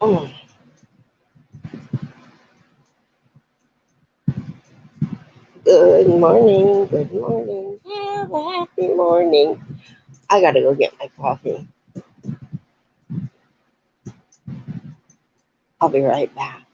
Oh, good morning. Good morning. Have a happy morning. I gotta go get my coffee. I'll be right back.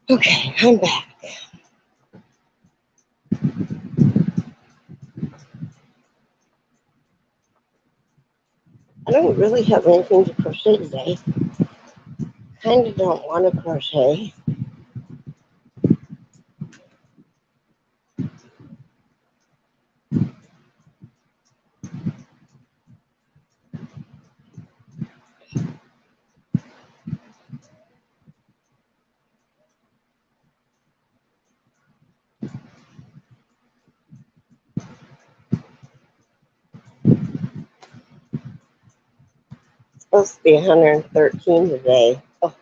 Okay, I'm back. I don't really have anything to crochet today. Kind of don't want to crochet. It's supposed to be 113 today. Oh,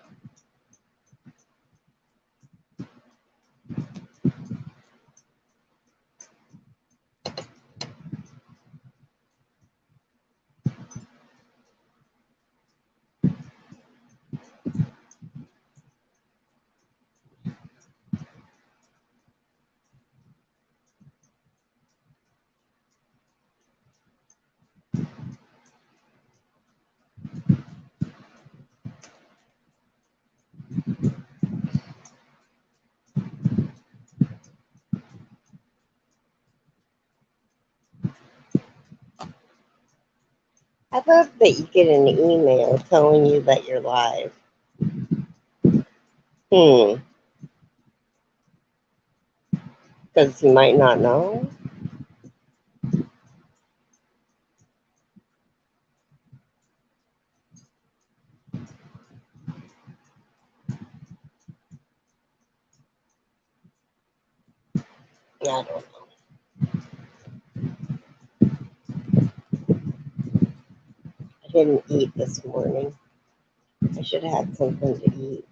I love that you get an email telling you that you're live. Because you might not know. I don't know. I didn't eat this morning. I should have had something to eat.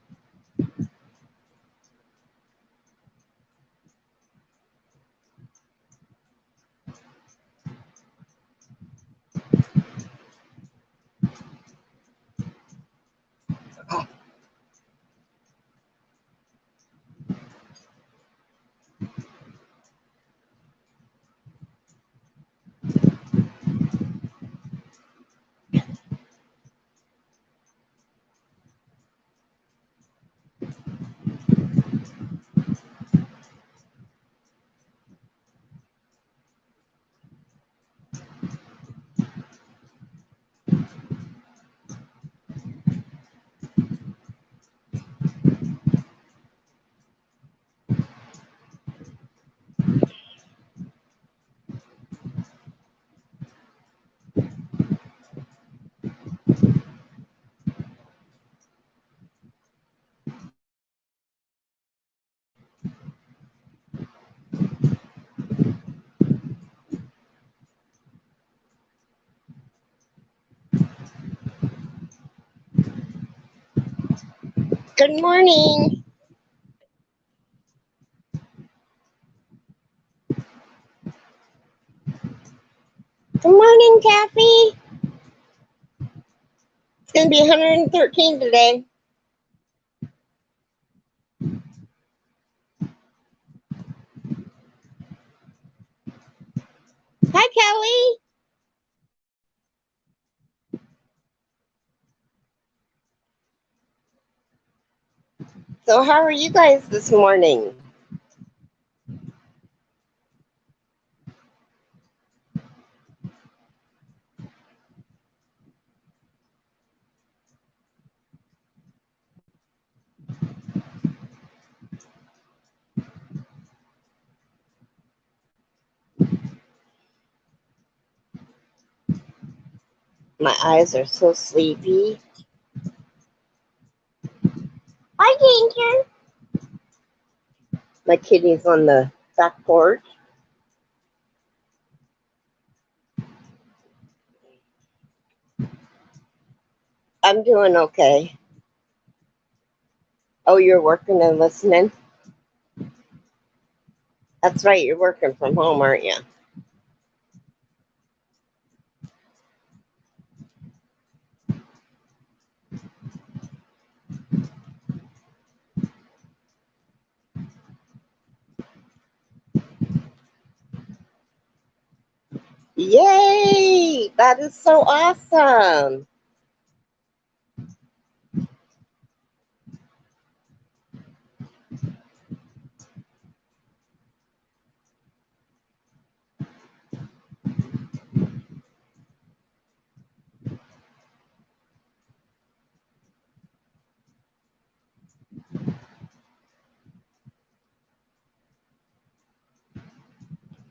Good morning. Good morning, Kathy. It's going to be 113 today. Kelly. So how are you guys this morning? My eyes are so sleepy. Hi, Danger. My kitty's on the back porch. I'm doing okay. Oh, you're working and listening? That's right, you're working from home, aren't you? Yay! That is so awesome.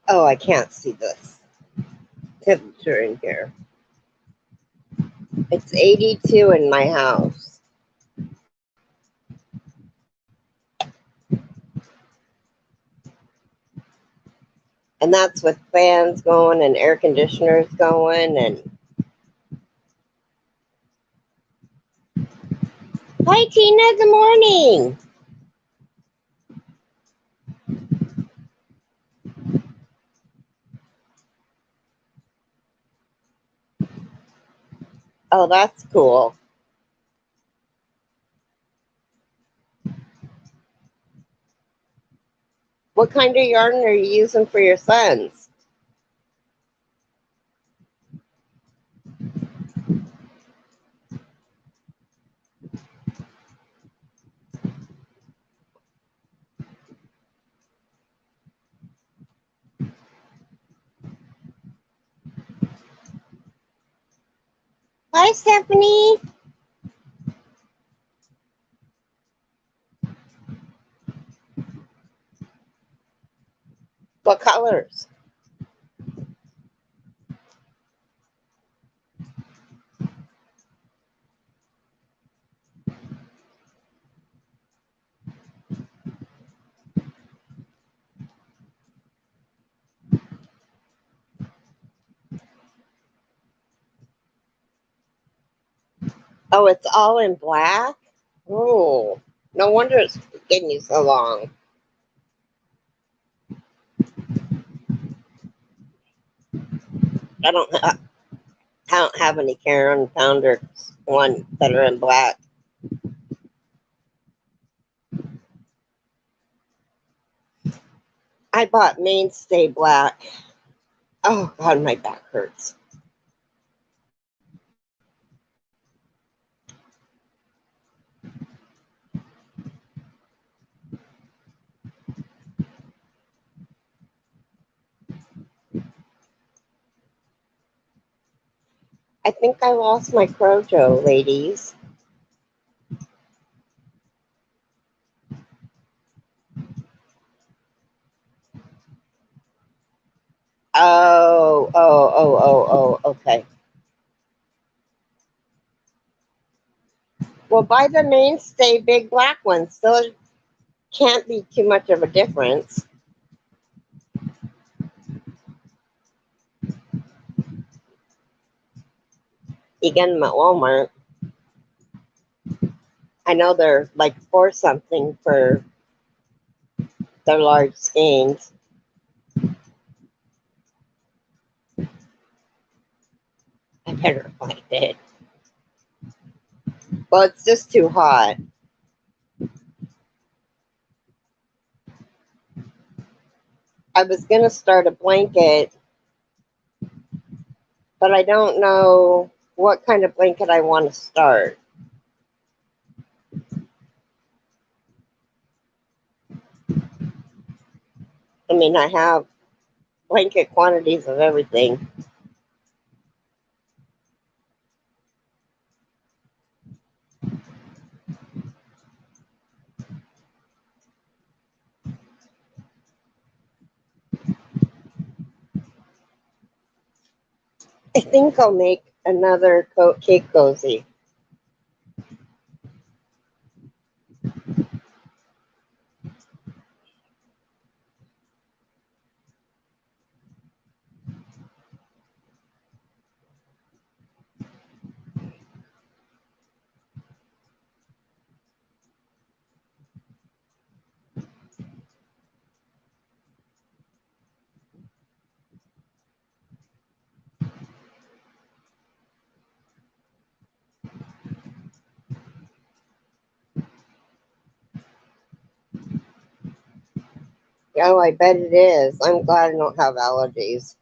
Oh, I can't see this temperature in here. It's 82 in my house. And that's with fans going and air conditioners going. And hi, Tina. Good morning. Oh, that's cool. What kind of yarn are you using for your sons? Hi, Stephanie. What colors? Oh, it's all in black? Oh, no wonder it's taking you so long. I don't, I don't have any Karen Pounder one that are in black. I bought Mainstay black. Oh God, my back hurts. I think I lost my Crojo, ladies. Oh, okay. Well, buy the Mainstay big black one. Still can't be too much of a difference. You get them at Walmart. I know they're like four something for their large skeins. I better find it. Well, it's just too hot. I was gonna start a blanket but I don't know what kind of blanket I want to start. I mean, I have blanket quantities of everything. I think I'll make another cake cozy. Oh, I bet it is. I'm glad I don't have allergies.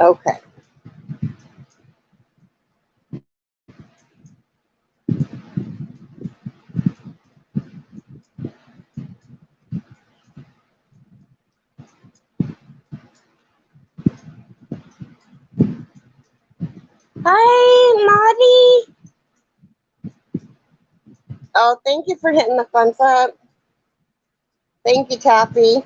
Okay. Hi, Maddie. Oh, thank you for hitting the thumbs up. Thank you, Taffy.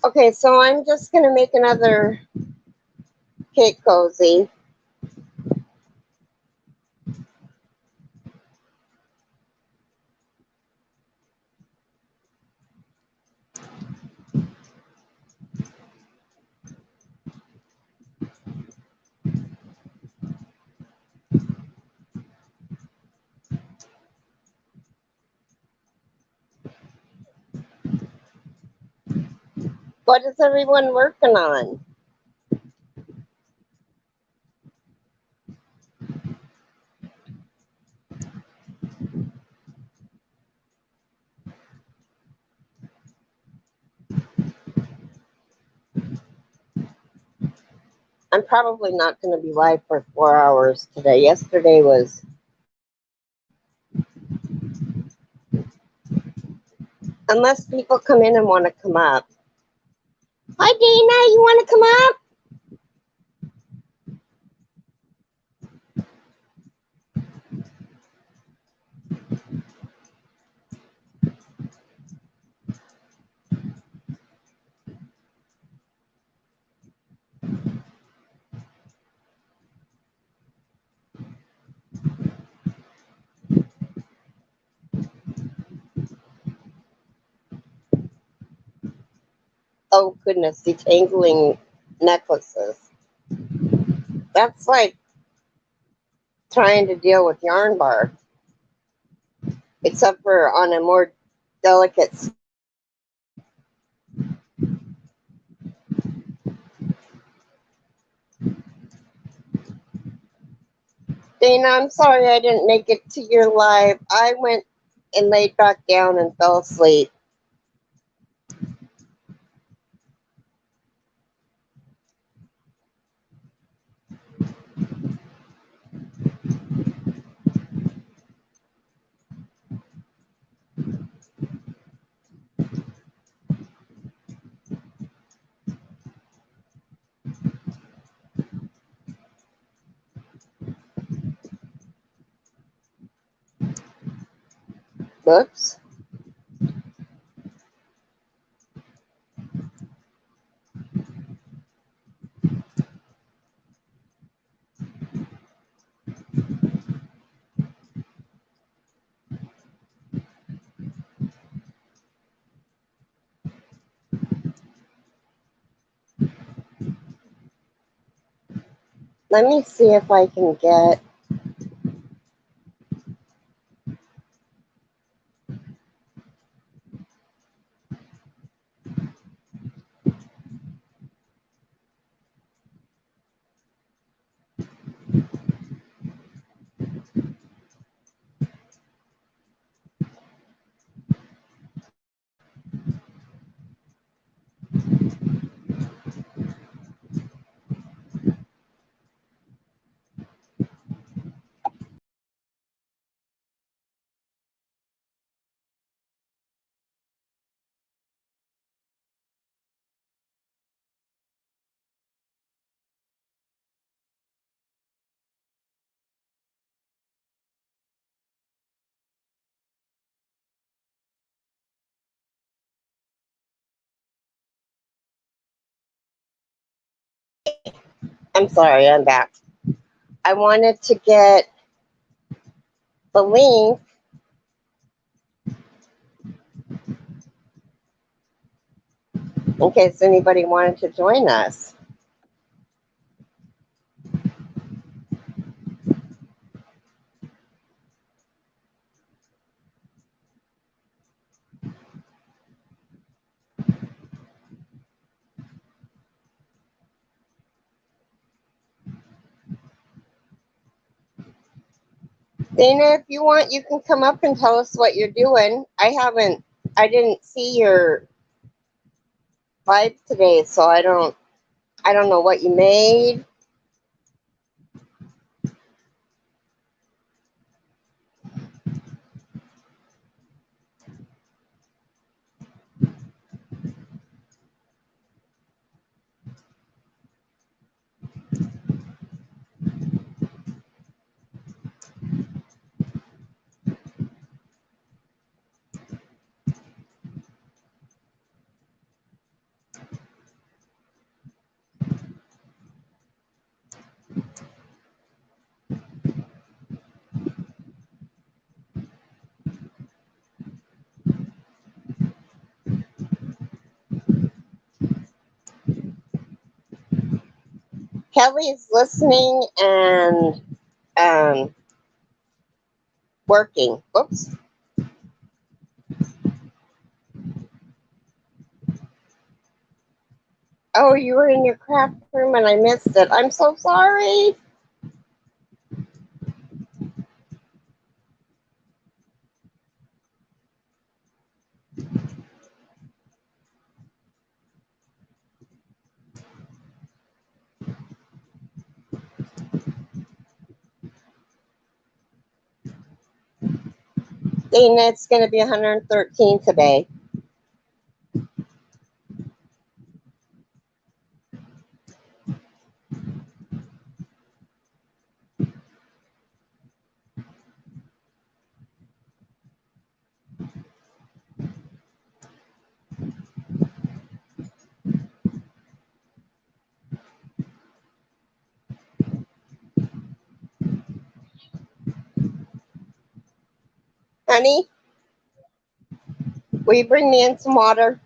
Okay, so I'm just going to make another cake cozy. What is everyone working on? I'm probably not going to be live for 4 hours today. Yesterday was, unless people come in and want to come up. Hi, Dana. You want to come up? Oh, goodness. Detangling necklaces. That's like trying to deal with yarn bar, except for on a more delicate Dana, I'm sorry I didn't make it to your live. I went and laid back down and fell asleep. Whoops. Let me see if I can get. I'm sorry, I'm back. I wanted to get the link in case anybody wanted to join us. Dana, if you want, you can come up and tell us what you're doing. I didn't see your live today, so I don't know what you made. Kelly's listening and um, working. Oops. Oh, you were in your craft room and I missed it. I'm so sorry. Dana, it's going to be 113 today. Honey, will you bring me in some water?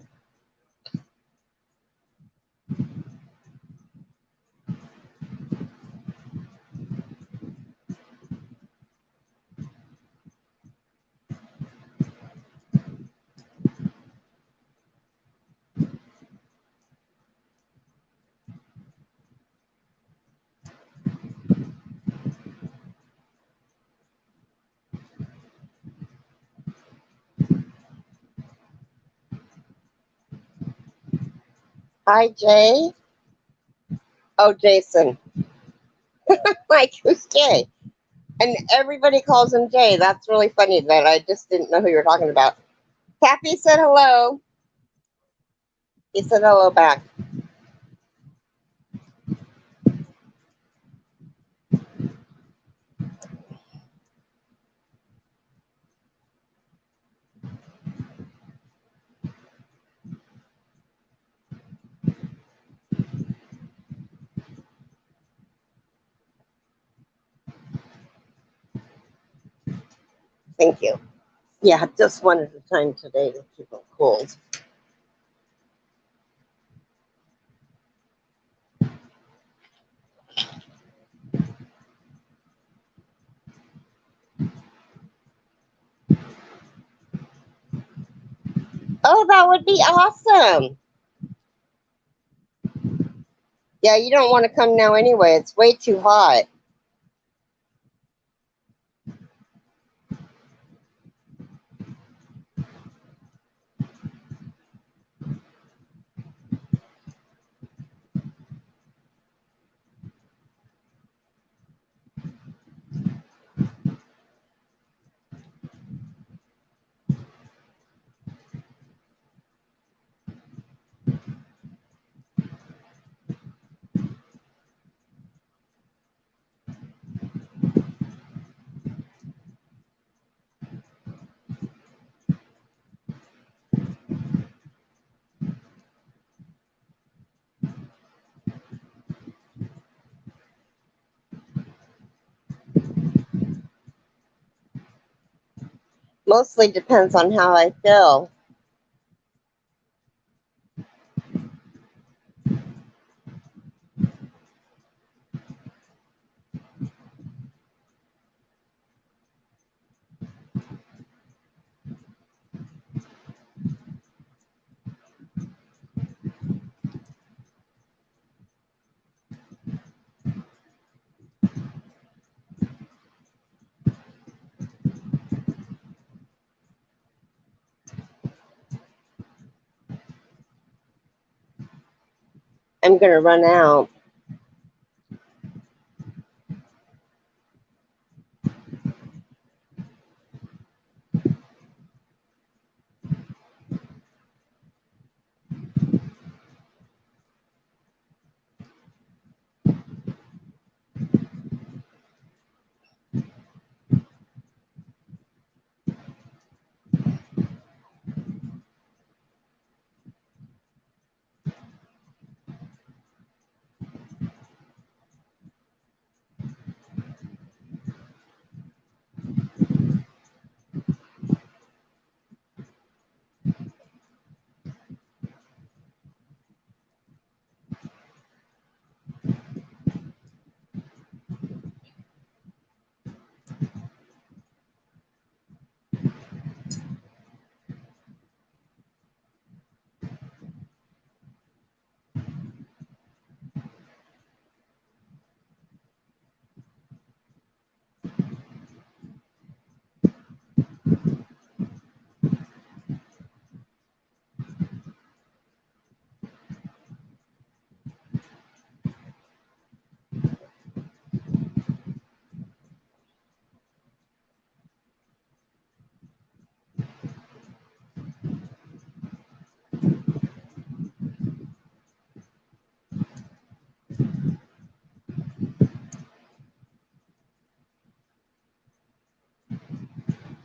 Hi, Jay. Oh, Jason. Like, who's Jay? And everybody calls him Jay. That's really funny that I just didn't know who you were talking about. Cappy said hello. He said hello back. Thank you. Yeah, just one at a time today to keep them cooled. Oh, that would be awesome. Yeah, you don't want to come now anyway. It's way too hot. Mostly depends on how I feel. I'm going to run out.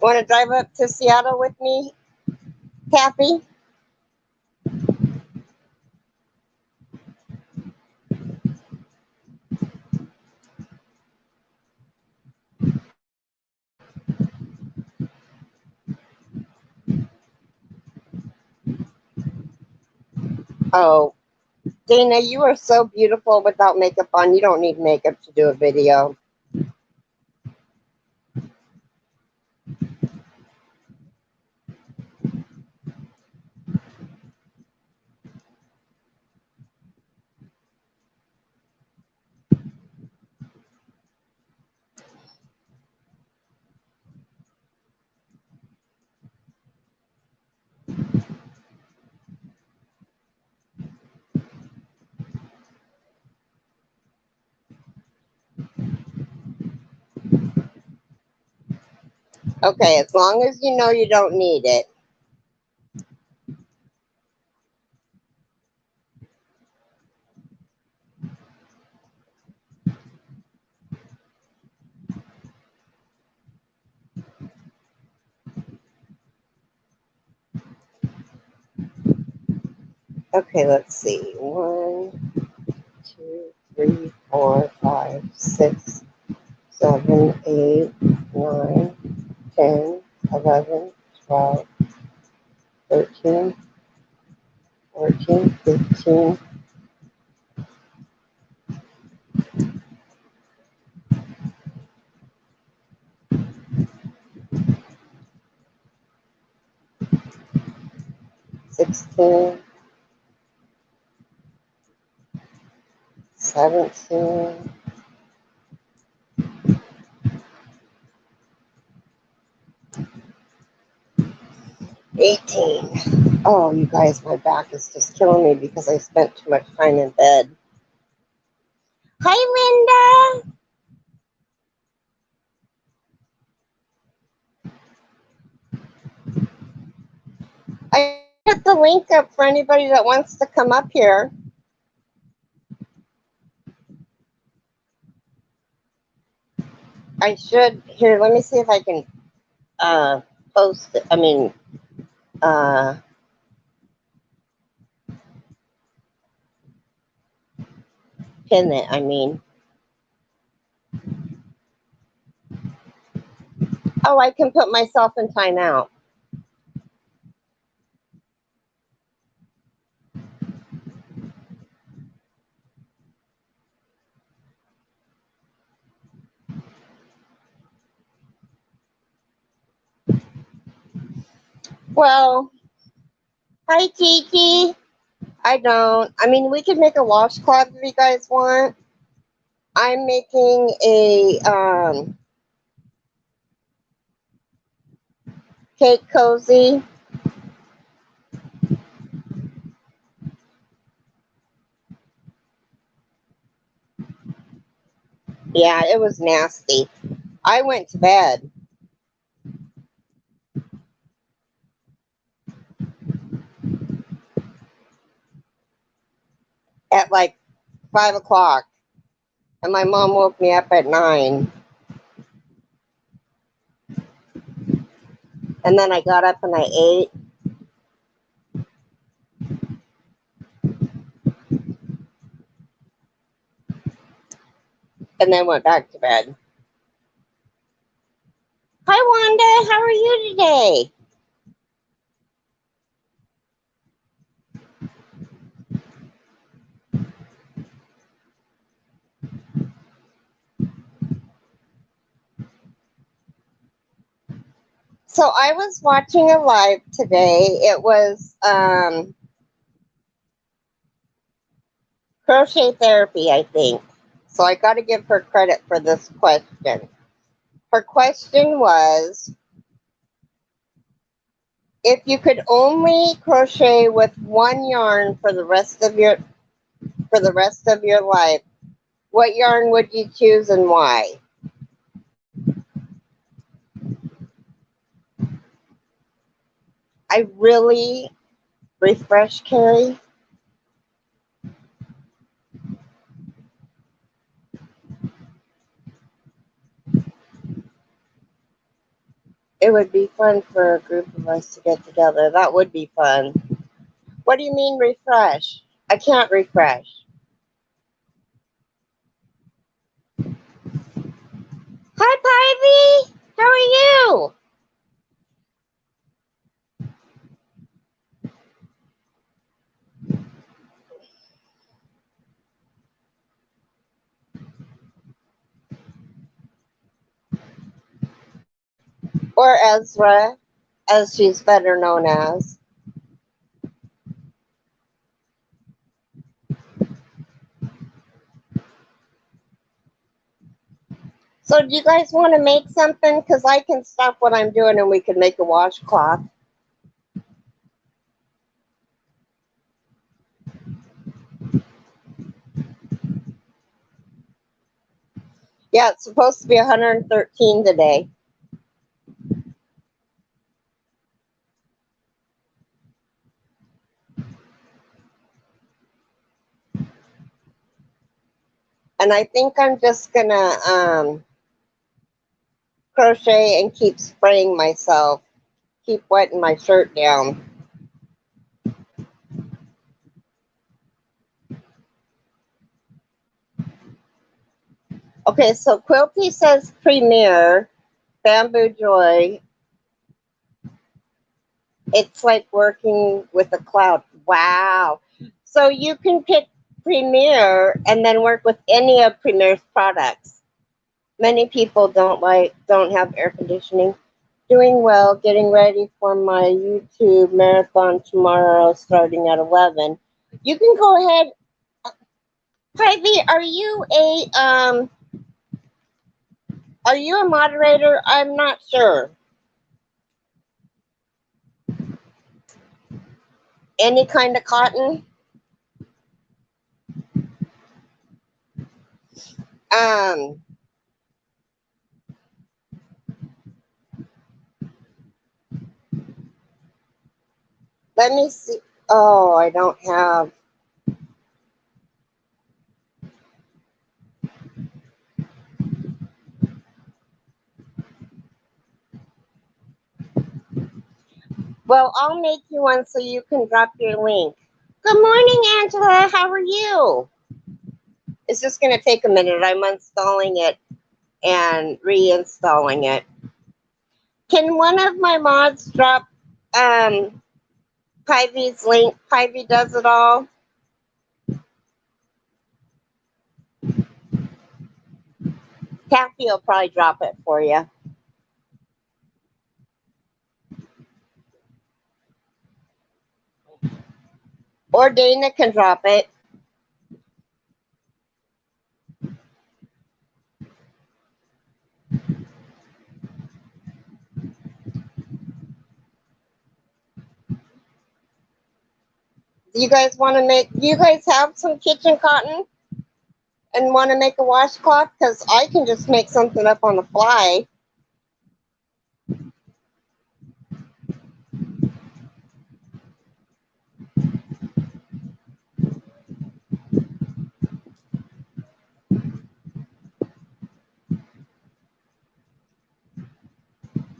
Want to drive up to Seattle with me, Cappy? Oh, Dana, you are so beautiful without makeup on. You don't need makeup to do a video. Okay, as long as you know you don't need it. Okay, let's see. 1, 2, 3, 4, 5, 6, 7, 8, 9, 10, 11, 12, 13, 14, 15, 16, 17, 18. Oh, you guys, my back is just killing me because I spent too much time in bed. Hi, Linda. I put the link up for anybody that wants to come up here. I should. Here, let me see if I can post it. I mean, uh, pin it. I mean. Oh, I can put myself in timeout. Well, hi, Kiki. I don't. I mean, we could make a washcloth if you guys want. I'm making a cake cozy. Yeah, it was nasty. I went to bed at like 5 o'clock, and my mom woke me up at 9. And then I got up and I ate, and then went back to bed. Hi, Wanda. How are you today? So I was watching a live today. It was crochet therapy, I think. So I got to give her credit for this question. Her question was, if you could only crochet with one yarn for the rest of your life, what yarn would you choose and why? I really refresh, Carrie. It would be fun for a group of us to get together. That would be fun. What do you mean refresh? I can't refresh. Hi, Pivy. How are you? Or Ezra, as she's better known as. So do you guys want to make something? Because I can stop what I'm doing and we can make a washcloth. Yeah, it's supposed to be 113 today. And I think I'm just gonna crochet and keep spraying myself, keep wetting my shirt down. Okay, so Quilty says Premiere, Bamboo Joy. It's like working with a cloud. Wow. So you can pick Premiere and then work with any of Premiere's products. Many people don't have air conditioning. Doing well, getting ready for my YouTube marathon tomorrow starting at 11. You can go ahead. Ivy, are you a moderator? I'm not sure. Any kind of cotton? Um Let me see. Oh, I don't have. Well, I'll make you one so you can drop your link. Good morning, Angela. How are you? It's just going to take a minute. I'm uninstalling it and reinstalling it. Can one of my mods drop Pivy's link? Pivy does it all. Kathy will probably drop it for you. Or Dana can drop it. Do you guys have some kitchen cotton and want to make a washcloth? Because I can just make something up on the fly.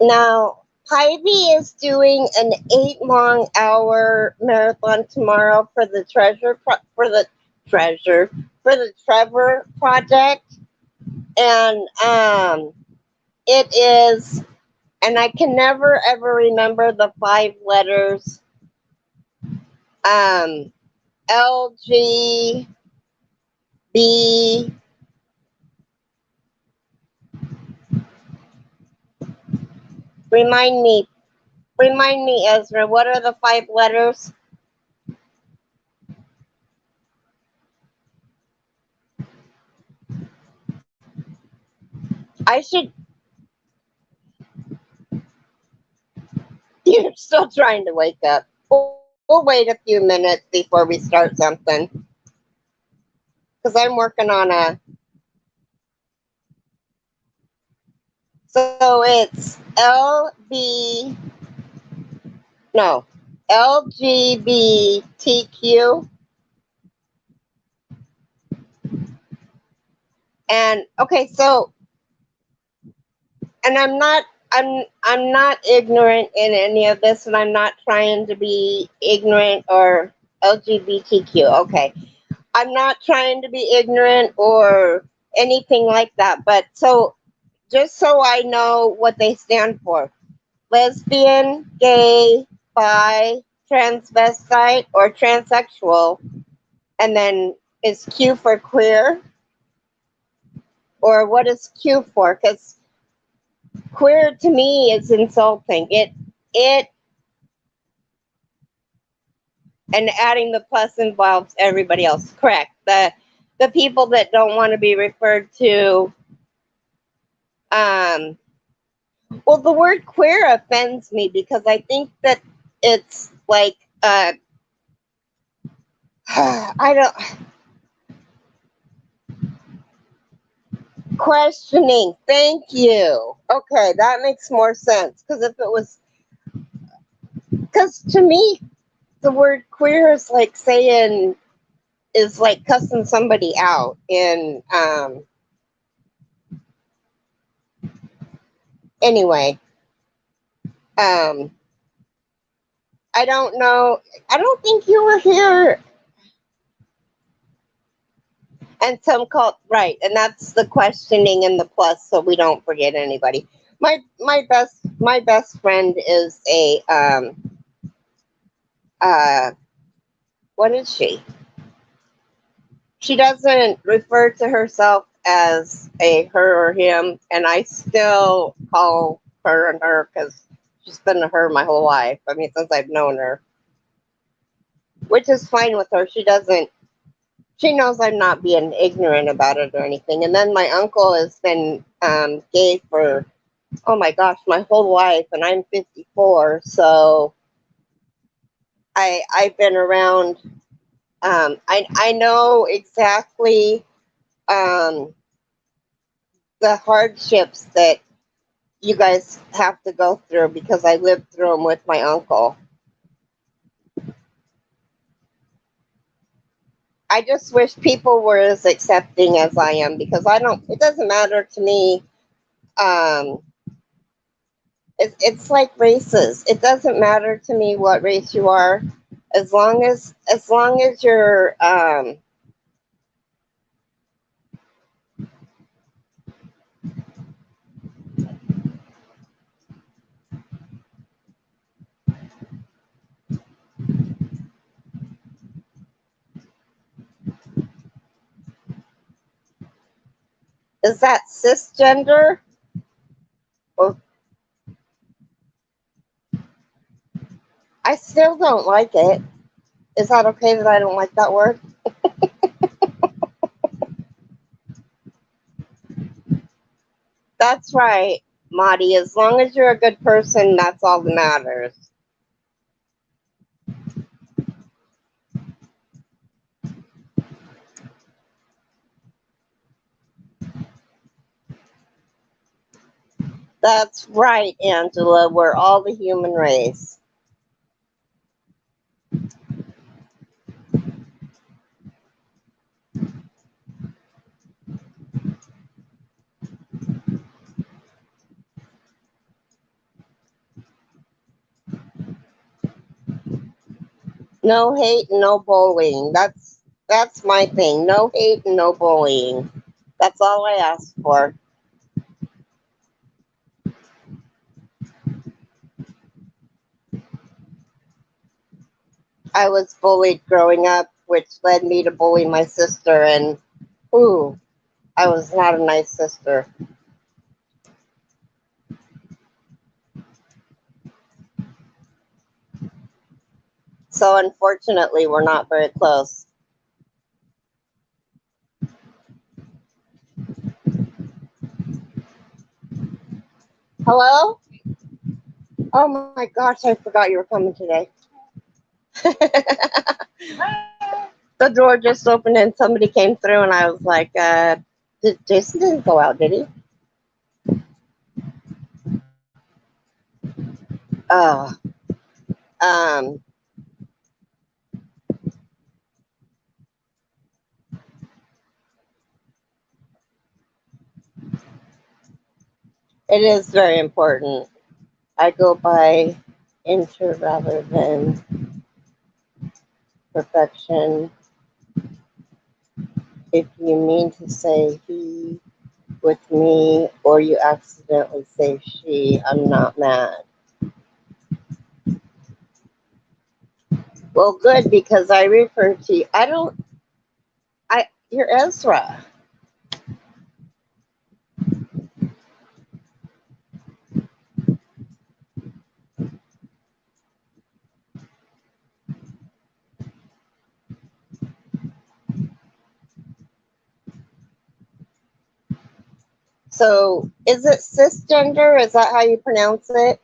Now, Ivy is doing an 8-long-hour marathon tomorrow for the Trevor project, and it is, and I can never ever remember the 5 letters. LGB. Remind me, Ezra. What are the 5 letters? I should. You're still trying to wake up. We'll wait a few minutes before we start something. Because I'm working on a. So it's LGBTQ. And okay, so, and I'm not ignorant in any of this, and I'm not trying to be ignorant or LGBTQ. Okay. I'm not trying to be ignorant or anything like that, but so just so I know what they stand for: lesbian, gay, bi, transvestite, or transsexual. And then is Q for queer? Or what is Q for? Because queer to me is insulting. It and adding the plus involves everybody else. Correct. The people that don't want to be referred to. Well, the word queer offends me because I think that it's like I don't questioning. Thank you. Okay, that makes more sense because if it was, because to me the word queer is like saying is like cussing somebody out. And anyway, um, I don't know. I don't think you were here. And some called right, and that's the questioning and the plus, so we don't forget anybody. My best friend is a uh what is she? She doesn't refer to herself as a her or him, and I still call her and her because she's been a her my whole life. I mean, since I've known her, which is fine with her. She knows I'm not being ignorant about it or anything. And then my uncle has been gay for, oh my gosh, my whole life, and I'm 54, so I've been around. I know exactly um, the hardships that you guys have to go through because I lived through them with my uncle. I just wish people were as accepting as I am because I don't. It doesn't matter to me. Um, it's like races. It doesn't matter to me what race you are, as long as you're. Is that cisgender? Or I still don't like it. Is that okay that I don't like that word? That's right, Marty. As long as you're a good person, that's all that matters. That's right, Angela. We're all the human race. No hate and no bullying. That's my thing. No hate and no bullying. That's all I ask for. I was bullied growing up, which led me to bully my sister, and ooh, I was not a nice sister. So unfortunately, we're not very close. Hello? Oh my gosh, I forgot you were coming today. The door just opened and somebody came through, and I was like, Jason didn't go out, did he? Oh, um, it is very important. I go by inter rather than perfection. If you mean to say he with me or you accidentally say she, I'm not mad. Well, good, because I refer to you. I don't, you're Ezra. So is it cisgender? Is that how you pronounce it?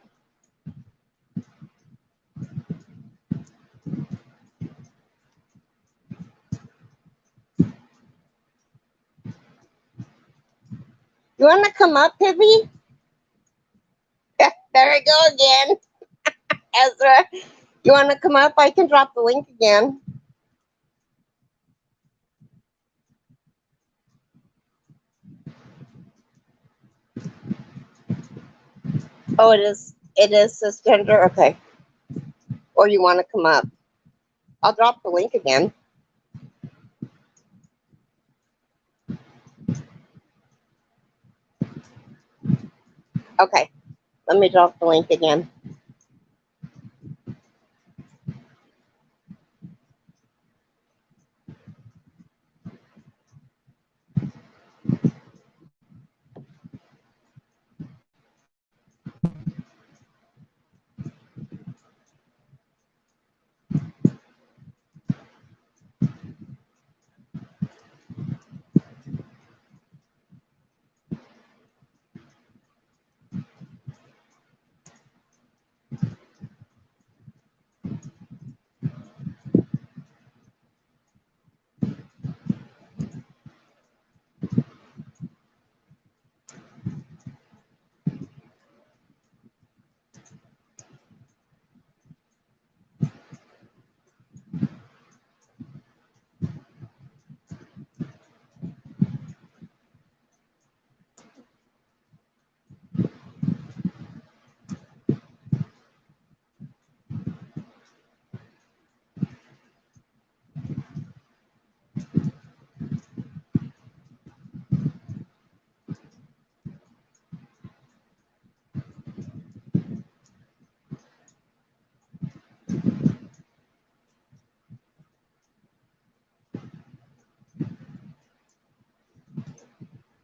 You want to come up, Pibby? There we go again. Ezra, you want to come up? I can drop the link again. Oh, it is. It is cisgender. Okay. Or you want to come up? I'll drop the link again. Okay. Let me drop the link again.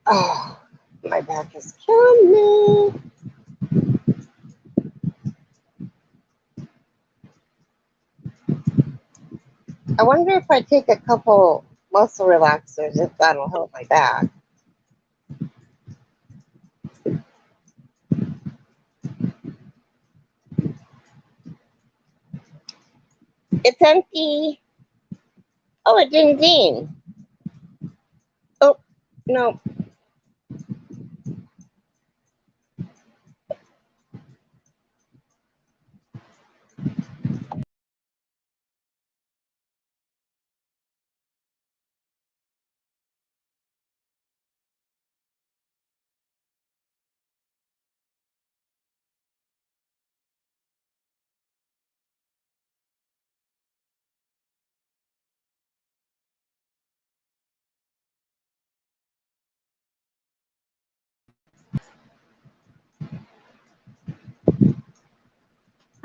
Oh, my back is killing me. I wonder if I take a couple muscle relaxers, if that'll help my back. It's empty. Oh, it didn't ding. Oh, no.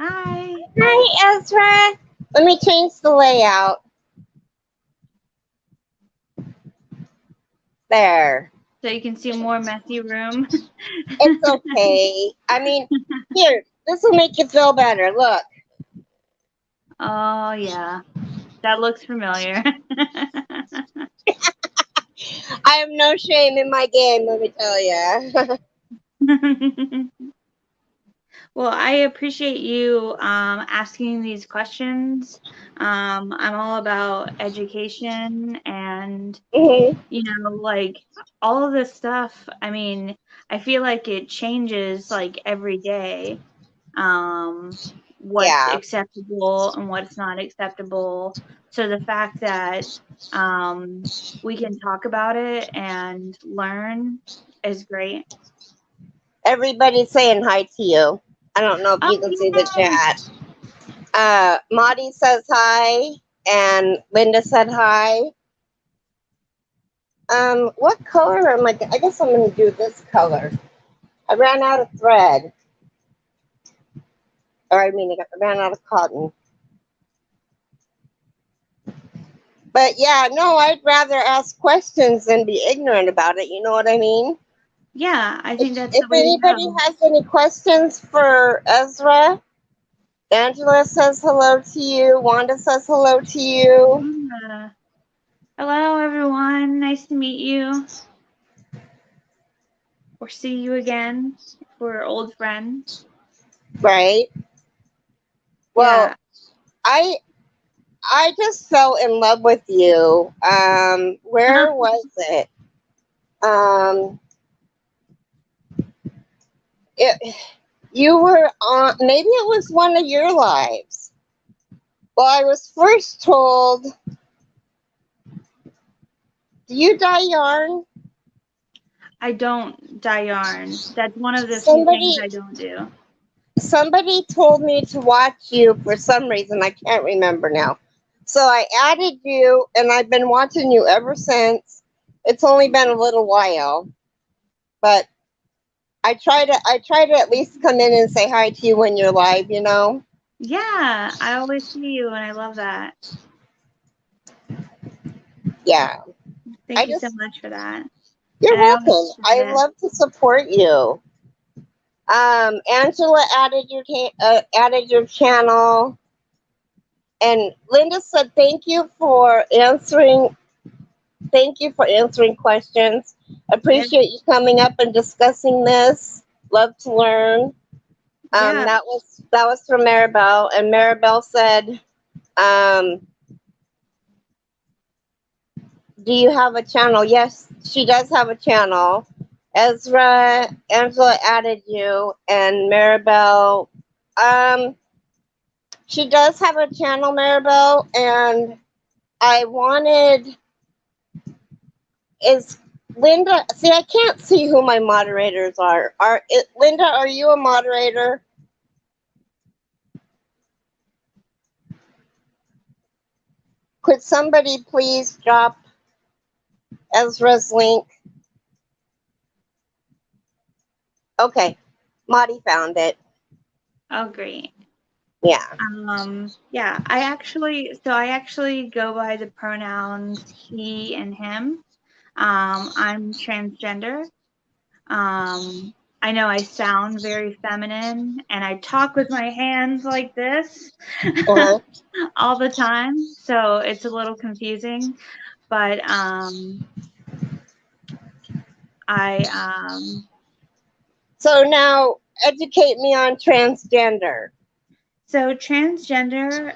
Hi. Hi, Ezra. Let me change the layout. There. So you can see more messy room. It's okay. I mean, here, this will make you feel better. Look. Oh, yeah. That looks familiar. I have no shame in my game, let me tell you. Well, I appreciate you asking these questions. I'm all about education and, you know, like all of this stuff. I mean, I feel like it changes like every day. What's Yeah. acceptable and what's not acceptable. So the fact that we can talk about it and learn is great. Everybody's saying hi to you. I don't know if Oh, you can see the yeah. chat. Maudie says hi, and Linda said hi. What color am I guess I'm gonna do this color. I ran out of thread. Or I mean, I ran out of cotton. But yeah, no, I'd rather ask questions than be ignorant about it. You know what I mean? Yeah, I think that's If the way to anybody go. has any questions for Ezra, Angela says hello to you. Wanda says hello to you. Hello, everyone. Nice to meet you. Or see you again. We're old friends. Right. Well, Yeah. I just fell in love with you. Where was it? Um, it you were on. Maybe it was one of your lives. Well, I was first told. Do you dye yarn? I don't dye yarn. That's one of the few things Somebody I don't do. somebody told me to watch you for some reason. I can't remember now. So I added you, and I've been watching you ever since. It's only been a little while, but I try to at least come in and say hi to you when you're live, you know? Yeah, I always see you, and I love that. Yeah. I Thank you so just much for that. You're And I always welcome. I appreciate it. love to support you. Angela added your channel, and Linda said thank you for answering. Thank you for answering questions. Yeah, Appreciate you coming up and discussing this. Love to learn. yeah, That was from Maribel, and Maribel said, um, "Do you have a channel?" Yes, she does have a channel. Ezra, Angela added you, and Maribel. Um, she does have a channel, Maribel, and I wanted is Linda. See, I can't see who my moderators are. Linda? Are you a moderator? Could somebody please drop Ezra's link? Okay, Maddie found it. oh, great. Yeah. Yeah, I actually go by the pronouns he and him. I'm transgender. Um, I know I sound very feminine and I talk with my hands like this Uh-huh. all the time, so it's a little confusing, but I So now educate me on transgender. so transgender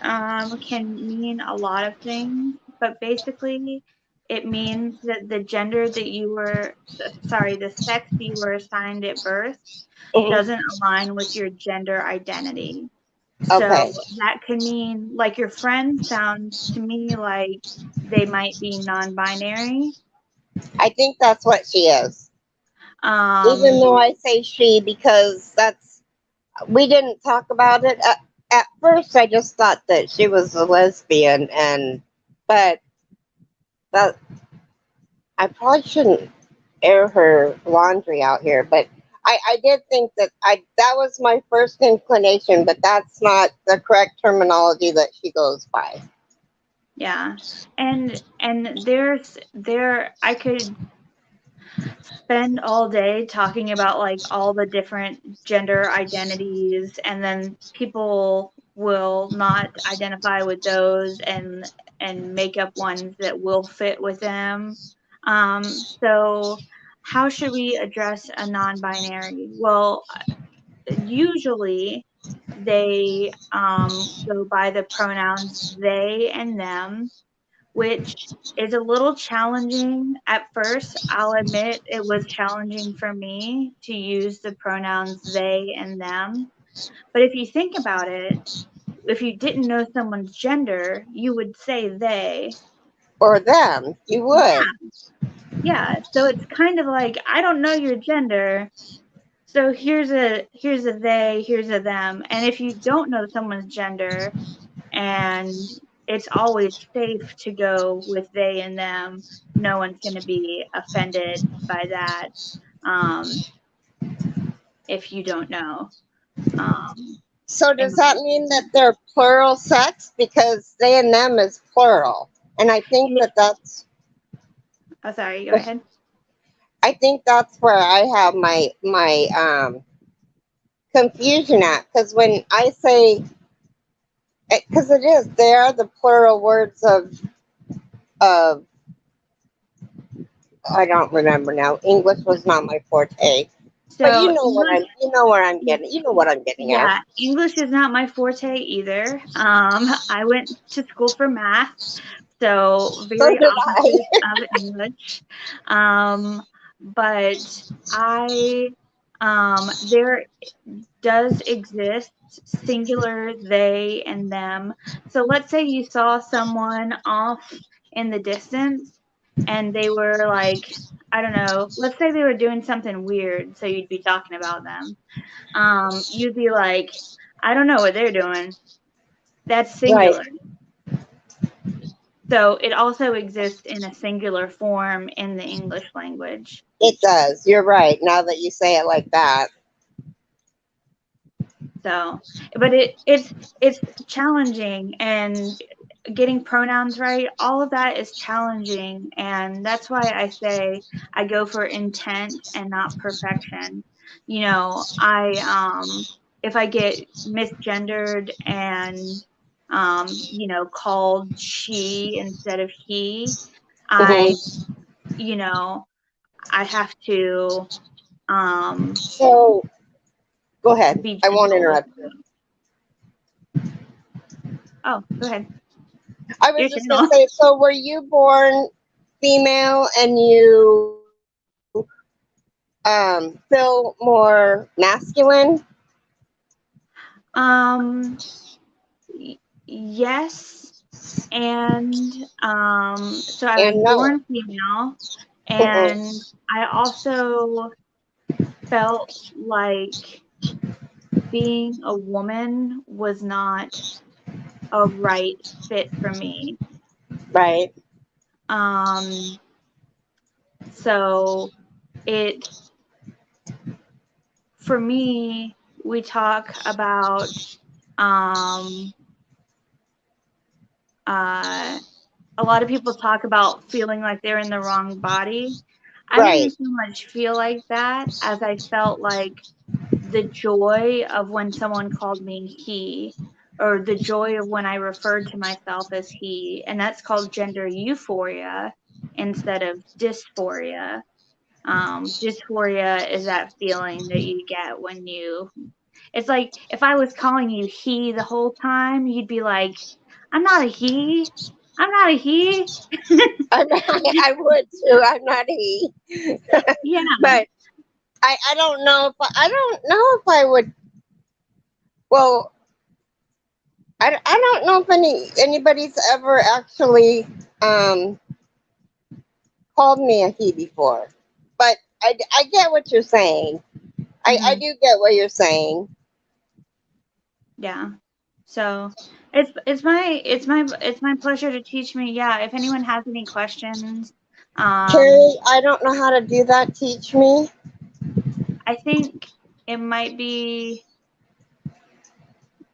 can mean a lot of things, but basically it means that the gender that you were, sorry, the sex you were assigned at birth Mhm. doesn't align with your gender identity. Okay. So that could mean, like, your friend sounds to me like they might be non-binary. I think that's what she is. Even Um, though I say she because we didn't talk about it at first. I just thought that she was a lesbian, but that I probably shouldn't air her laundry out here. But I did think that was my first inclination, but that's not the correct terminology that she goes by. yeah, and I could spend all day talking about like all the different gender identities, and then people will not identify with those and make up ones that will fit with them. So how should we address a non-binary? Well, usually they go by the pronouns they and them, which is a little challenging at first. I'll admit it was challenging for me to use the pronouns they and them. But if you think about it, if you didn't know someone's gender, you would say they. Or them, you would. Yeah. So it's kind of like, I don't know your gender. So here's a they, here's a them. And if you don't know someone's gender, and it's always safe to go with they and them. No one's going to be offended by that, um, if you don't know. Um, So in does my that mean that opinion. they're plural sex because they and them is plural? And I think Yeah, that's oh, sorry. Go ahead. I think that's where I have my confusion at, because when I say, because it is, they are the plural words of I don't remember now. English was not my forte, but So English, you know where I'm getting, you know what I'm getting at. yeah, English is not my forte either. I went to school for math, so So very did I. opposite of English. But I, there does exist singular they and them. So let's say you saw someone off in the distance and they were like, I don't know, let's say they were doing something weird, so you'd be talking about them. You'd be like, I don't know what they're doing. That's Right. singular. So it also exists in a singular form in the English language. It does. You're right. Now that you say it like that. So, but it's challenging, and getting pronouns right, all of that is challenging, and that's why I say I go for intent and not perfection. You know, if I get misgendered and you know, called she instead of he, I Hmm. you know, I have to So go ahead. be I won't gentle with interrupt you. it. Oh, go ahead. I Your was just gonna channel. say. So were you born female and you feel more masculine? Um, yes, and so I was And no. born female, Mm-mm. and I also felt like being a woman was not a right fit for me. Right. Um, so it for me, we talk about um uh a lot of people talk about feeling like they're in the wrong body. I didn't Right. so much feel like that as I felt like the joy of when someone called me he, or the joy of when I referred to myself as he, and that's called gender euphoria instead of dysphoria. Dysphoria is that feeling that you get when it's like if I was calling you he the whole time, you'd be like, I'm not a he. I'm not a he. I would too. I'm not he. Yeah. But I don't know if I don't know if I would. Well, I don't know if anybody's ever actually um, called me a he before. But I get what you're saying. I Hmm. do get what you're saying. Yeah. So it's my pleasure to teach me. Yeah. If anyone has any questions, um, Carrie, I don't know how to do that. Teach me. I think it might be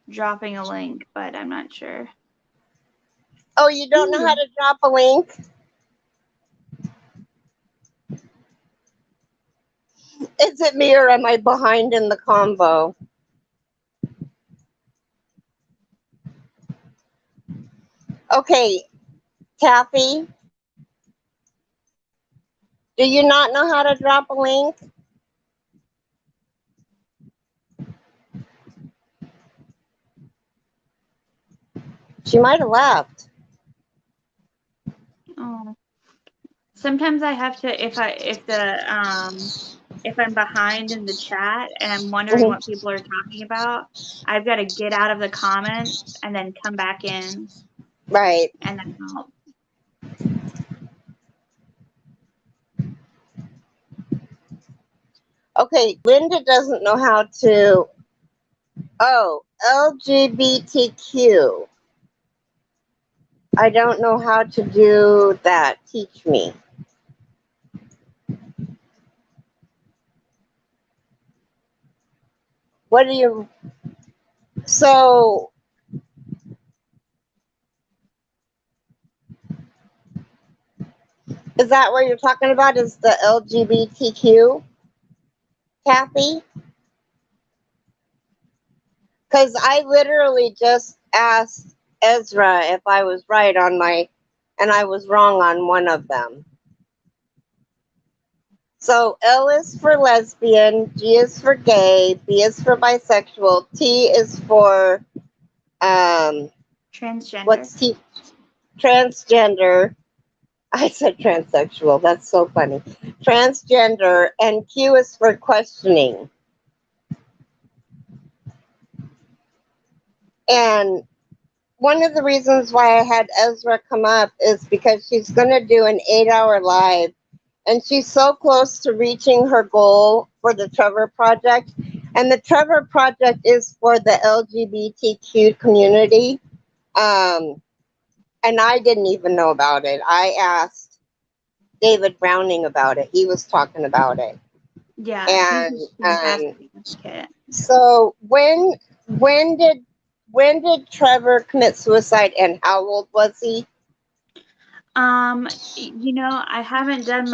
dropping a link, but I'm not sure. Oh, you don't know how Ooh. to drop a link? Is it me or am I behind in the combo? Okay, Taffy, do you not know how to drop a link? She might have left. Oh. Sometimes I have to if I'm behind in the chat and I'm wondering Mhm. what people are talking about, I've got to get out of the comments and then come back in, Right. and then help. Okay, Linda doesn't know how to. Oh, LGBTQ. I don't know how to do that. Teach me. What do you. So, is that what you're talking about? Is the LGBTQ, Kathy? Because I literally just asked Ezra if I was right on my, and I was wrong on one of them. So L is for lesbian, G is for gay, B is for bisexual, T is for Transgender. what's T? Transgender. I said transsexual. That's so funny. Transgender, and Q is for questioning. And one of the reasons why I had Ezra come up is because she's going to do an 8-hour live and she's so close to reaching her goal for the Trevor Project. And the Trevor Project is for the LGBTQ community. Um, and I didn't even know about it. I asked David Browning about it. He was talking about it. Yeah, he's And a fantastic advocate. so when did Trevor commit suicide, and how old was he? I haven't done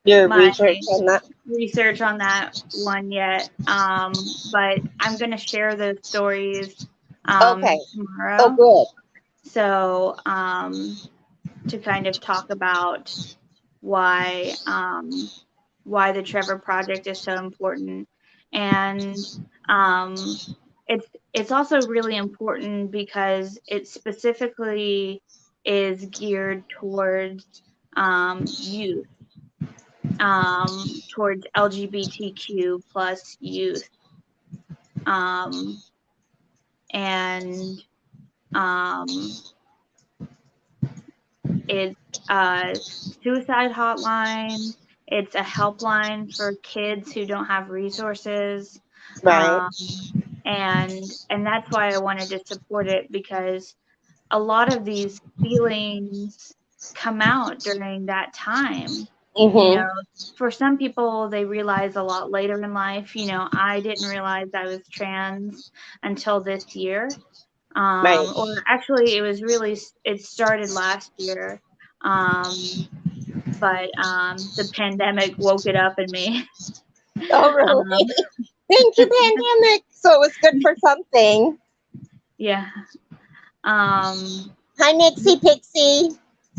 Your my research on that? research on that one yet. But I'm gonna share those stories Okay. Oh, tomorrow. good. So to kind of talk about why why the Trevor Project is so important, and um, it's also really important because it specifically is geared towards youth, towards LGBTQ plus youth, um, and um, it's a suicide hotline. It's a helpline for kids who don't have resources. Right. Um, and that's why I wanted to support it, because a lot of these feelings come out during that time. You Mm-hmm. know, for some people, they realize a lot later in life. I didn't realize I was trans until this year. Right. Or actually, it started last year. Um, but the pandemic woke it up in me. Oh, um, really? Thank you, pandemic. So it was good for something. yeah. Um, Hi, Nixie Pixie.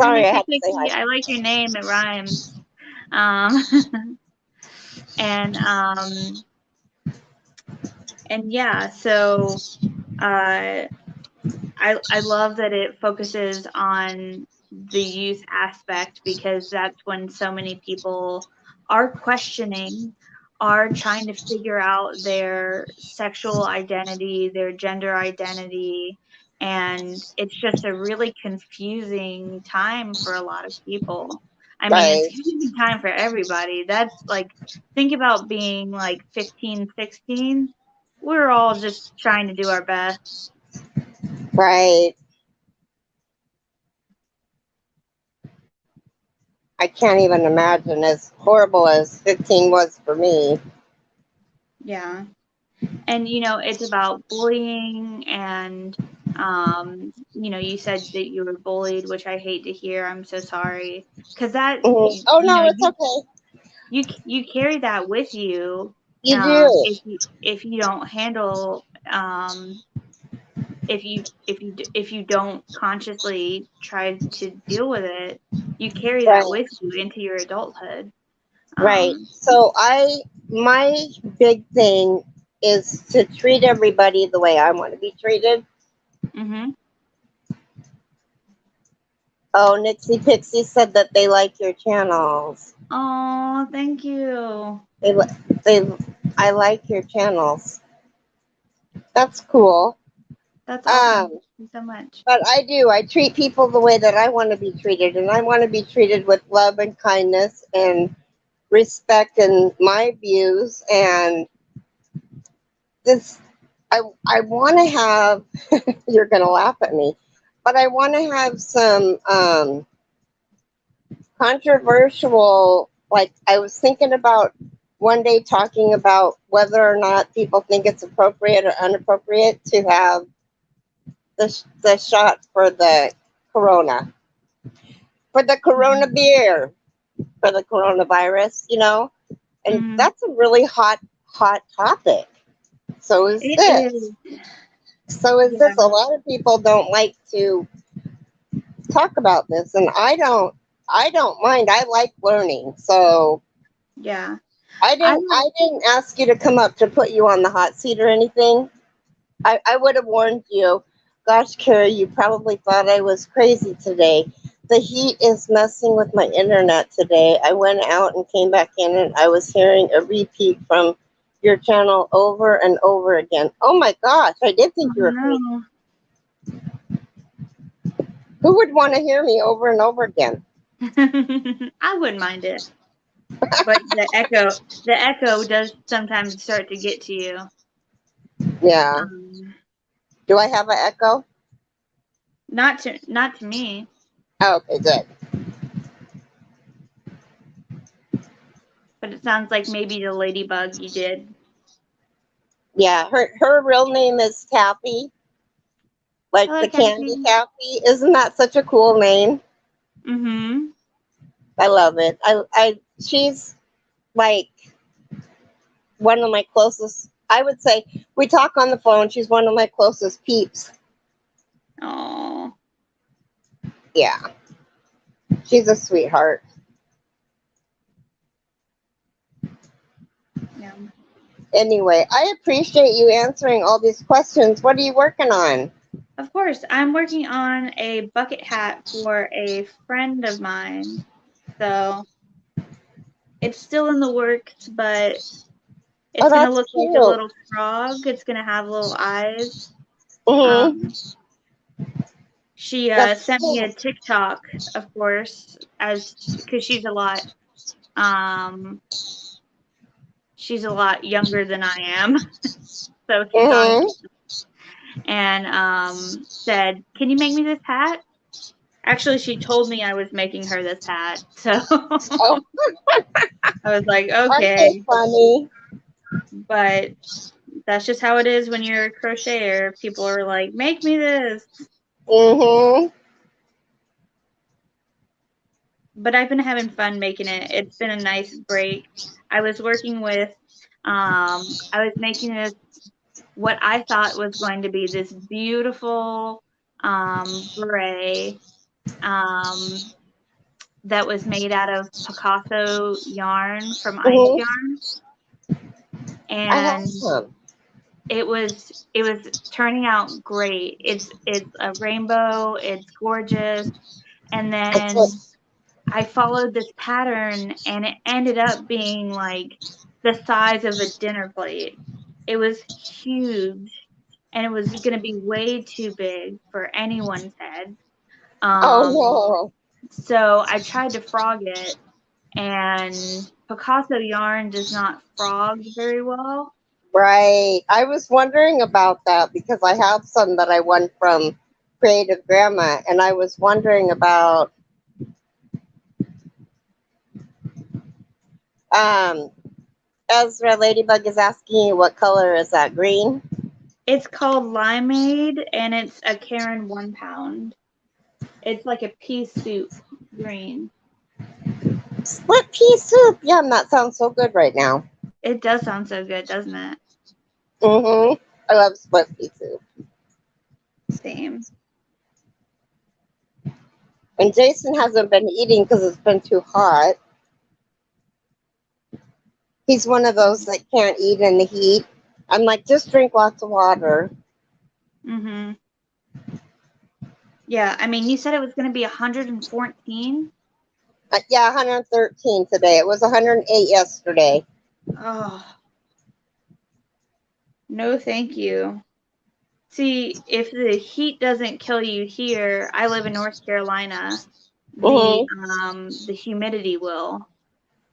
Hi, Sorry, I Nixie had to say Pixie. hi. I like your name. It rhymes. Um, and yeah. So uh, I love that it focuses on the youth aspect, because that's when so many people are questioning, are trying to figure out their sexual identity, their gender identity, and it's just a really confusing time for a lot of people. I mean, it's a Right. confusing time for everybody. That's like, think about being like 15, 16. We're all just trying to do our best. Right. I can't even imagine as horrible as 15 was for me. Yeah. And it's about bullying, and you said that you were bullied, which I hate to hear. I'm so sorry, because that Mhm. Oh, no, it's okay. you carry that with you. You do. If you don't handle, if you don't consciously try to deal with it, you carry that Right. with you into your adulthood. Right. um So my big thing is to treat everybody the way I want to be treated. mhm. Oh, Nixie Pixie said that they like your channels. Oh, thank you. They, li- they, I like your channels. That's cool. That's awesome. Um, Thank you so much. but I do. I treat people the way that I want to be treated, and I want to be treated with love and kindness and respect and my views. And this, I want to have. You're gonna laugh at me, but I want to have some controversial. Like I was thinking about one day talking about whether or not people think it's appropriate or inappropriate to have the shot for the corona, for the corona Mhm. beer, for the coronavirus, and Mhm. that's a really hot topic. So is It this. is. So is Yeah. this. A lot of people don't like to talk about this, and I don't mind. I like learning. So Yeah. I I didn't I didn't ask you to come up to put you on the hot seat or anything. I would have warned you. Gosh, Carrie, you probably thought I was crazy today. The heat is messing with my internet today. I went out and came back in, and I was hearing a repeat from your channel over and over again. Oh my gosh, I did think don't you were crazy. know. Who would want to hear me over and over again? I wouldn't mind it. But the echo does sometimes start to get to you. Yeah. Um, Do I have an echo? not to me, Oh, okay, good. but it sounds like maybe the ladybug you did. Yeah, her real name is Taffy, like Hello, the candy Kathy. Taffy. Isn't that such a cool name? Mm-hmm. I love it. She's like one of my closest. I would say we talk on the phone. She's one of my closest peeps. Oh. Yeah, she's a sweetheart. Yeah. Anyway, I appreciate you answering all these questions. What are you working on? Of course, I'm working on a bucket hat for a friend of mine. So it's still in the works, but Oh, it's gonna that's look like a cute. little frog. It's gonna have little eyes. Hmm. Um, she That's sent me a cute. TikTok, of course, as because um she's a lot younger than I am, so she saw Hmm. it and said, "Can you make me this hat?" Actually, she told me I was making her this hat, so Oh, I was like, aren't they okay, funny? but that's just how it is when you're a crocheter. People are like, make me this. Hmm. But I've been having fun making it. It's been a nice break. I was working with, I was making this, what I thought was going to be this beautiful beret that was made out of Picasso yarn from Ice Hmm. Yarn. I have And some. it was turning out great. It's a rainbow, it's gorgeous. And That's what. then I followed this pattern and it ended up being like the size of a dinner plate. It was huge and it was going to be way too big for anyone's head. Oh Um, no. so I tried to frog it and Picasso yarn does not frog very well. Right. I was wondering about that because I have some that I won from Creative Grandma, and I was wondering about um Ezra Ladybug is asking you what color is that? Green? It's called Limeade and it's a Karen 1 pound. It's like a pea soup green. Split pea soup. Yum, that sounds so good right now. It does sound so good, doesn't it? Mm-hmm. I love split pea soup. Same. And Jason hasn't been eating because it's been too hot. He's one of those that can't eat in the heat. I'm like, just drink lots of water. Mhm. Yeah, I mean, you said it was going to be 114. Yeah, 113 today. It was 108 yesterday. Oh, no, thank you. See, if the heat doesn't kill you here, I live in North Carolina. The Mm-hmm. the humidity will,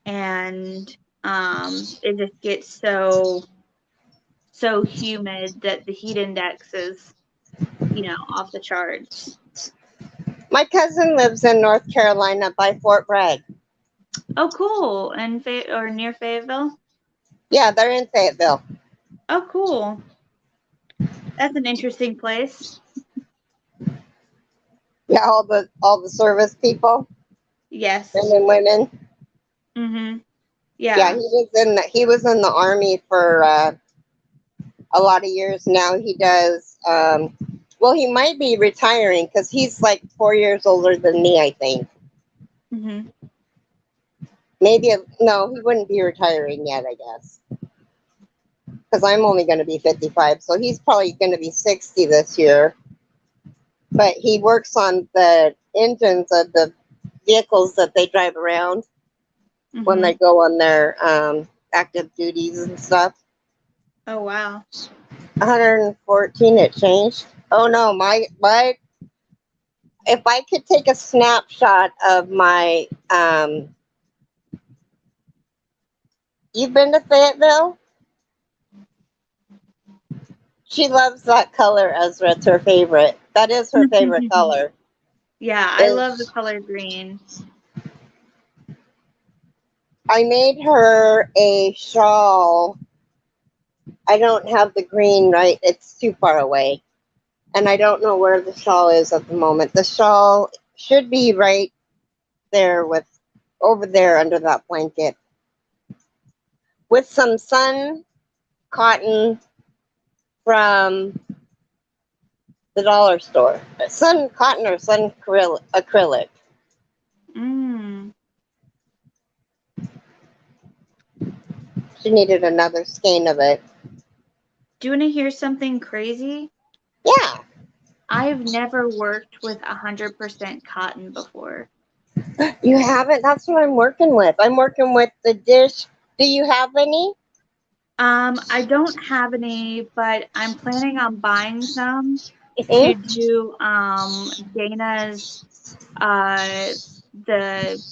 and it just gets so humid that the heat index is, off the charts. My cousin lives in North Carolina by Fort Bragg. Oh, cool. And or near Fayetteville? Yeah, they're in Fayetteville. Oh, cool. That's an interesting place. Yeah, all the service people, men Yes. and women. Mhm. Yeah, Yeah. he was in the army for a lot of years now. He does. Well, he might be retiring because he's like 4 years older than me. I think Mhm. maybe no, he wouldn't be retiring yet. I guess because I'm only going to be 55, so he's probably going to be 60 this year. But he works on the engines of the vehicles that they drive around when they Mhm. go on their active duties and stuff. Oh, wow. 114 it changed. Oh no, my if I could take a snapshot of my, you've been to Fayetteville? She loves that color, Ezra. It's her favorite. That is her favorite color. Yeah, I love the color green. I made her a shawl. I don't have the green right. It's too far away. And I don't know where the shawl is at the moment. The shawl should be right there with over there under that blanket. With some sun cotton from the dollar store. Sun cotton or sun acrylic. Mm. She needed another skein of it. Do you want to hear something crazy? Yeah. I've never worked with 100% cotton before. You haven't? That's what I'm working with. I'm working with the dish. Do you have any? I don't have any, but I'm planning on buying some to Mm-hmm. do Dana's the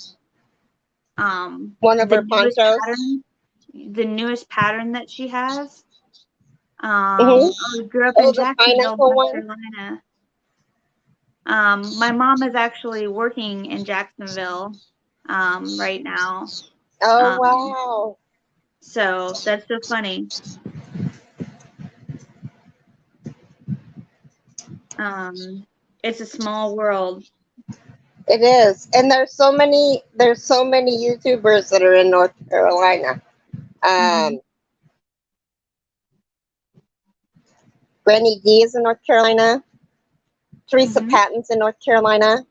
One of the her newest ponchos. pattern, the newest pattern that she has. Mm-hmm. I grew up in Oh, the Jacksonville, pineapple North one? Carolina. My mom is actually working in Jacksonville right now. Oh, Um, wow. so that's so funny. It's a small world. It is. And there's so many YouTubers that are in North Carolina. Hmm. Um, Granny D is in North Carolina. Teresa Hmm. Patton's in North Carolina.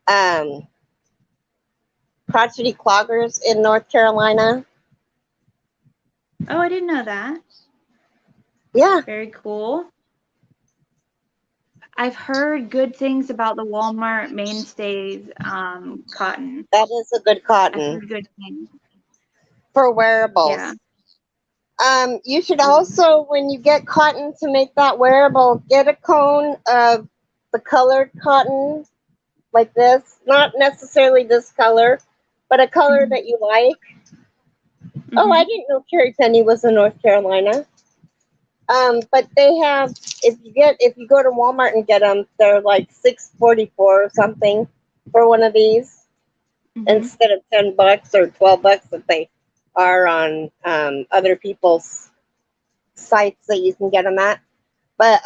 Um, Crotchety Cloggers in North Carolina. Oh, I didn't know that. Yeah, Very cool. I've heard good things about the Walmart Mainstays cotton. that is a good I've cotton heard good things. for Yeah. wearables. You should Cool. also, when you get cotton to make that wearable, get a cone of the colored cotton like this. Not necessarily this color, but a color Hmm. that you like. Oh, I Hmm. didn't know Carrie Penny was in North Carolina. But they have if you go to Walmart and get them, they're like $6.44 or something for one of these Hmm. instead of $10 or $12 that they are on other people's sites that you can get them at. But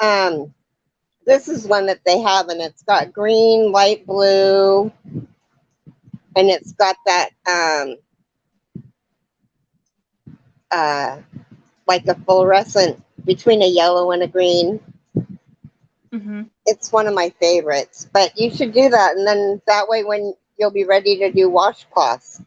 this is one that they have, and it's got green, light blue, and it's got that uh, like a fluorescent between a yellow and a green. Hmm. It's one of my favorites, but you should do that, and then that way when you'll be ready to do washcloths.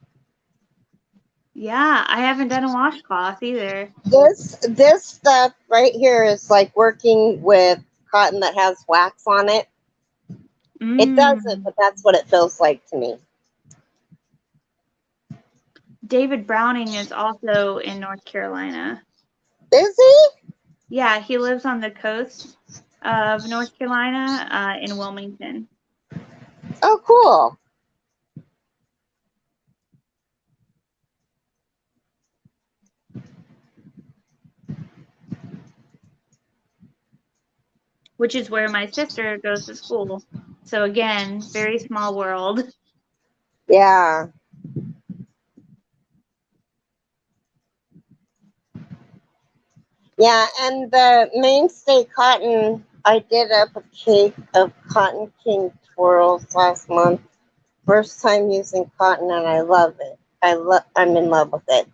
Yeah, I haven't done a washcloth either. This stuff right here is like working with cotton that has wax on it. It doesn't, Mm. but that's what it feels like to me. David Browning is also in North Carolina. Busy? Yeah, he lives on the coast of North Carolina, in Wilmington. Oh, cool. Which is where my sister goes to school. So again, very small world. Yeah. Yeah, and the mainstay cotton, I did up a cake of Cotton King twirls last month. First time using cotton, and I love it. I'm in love with it.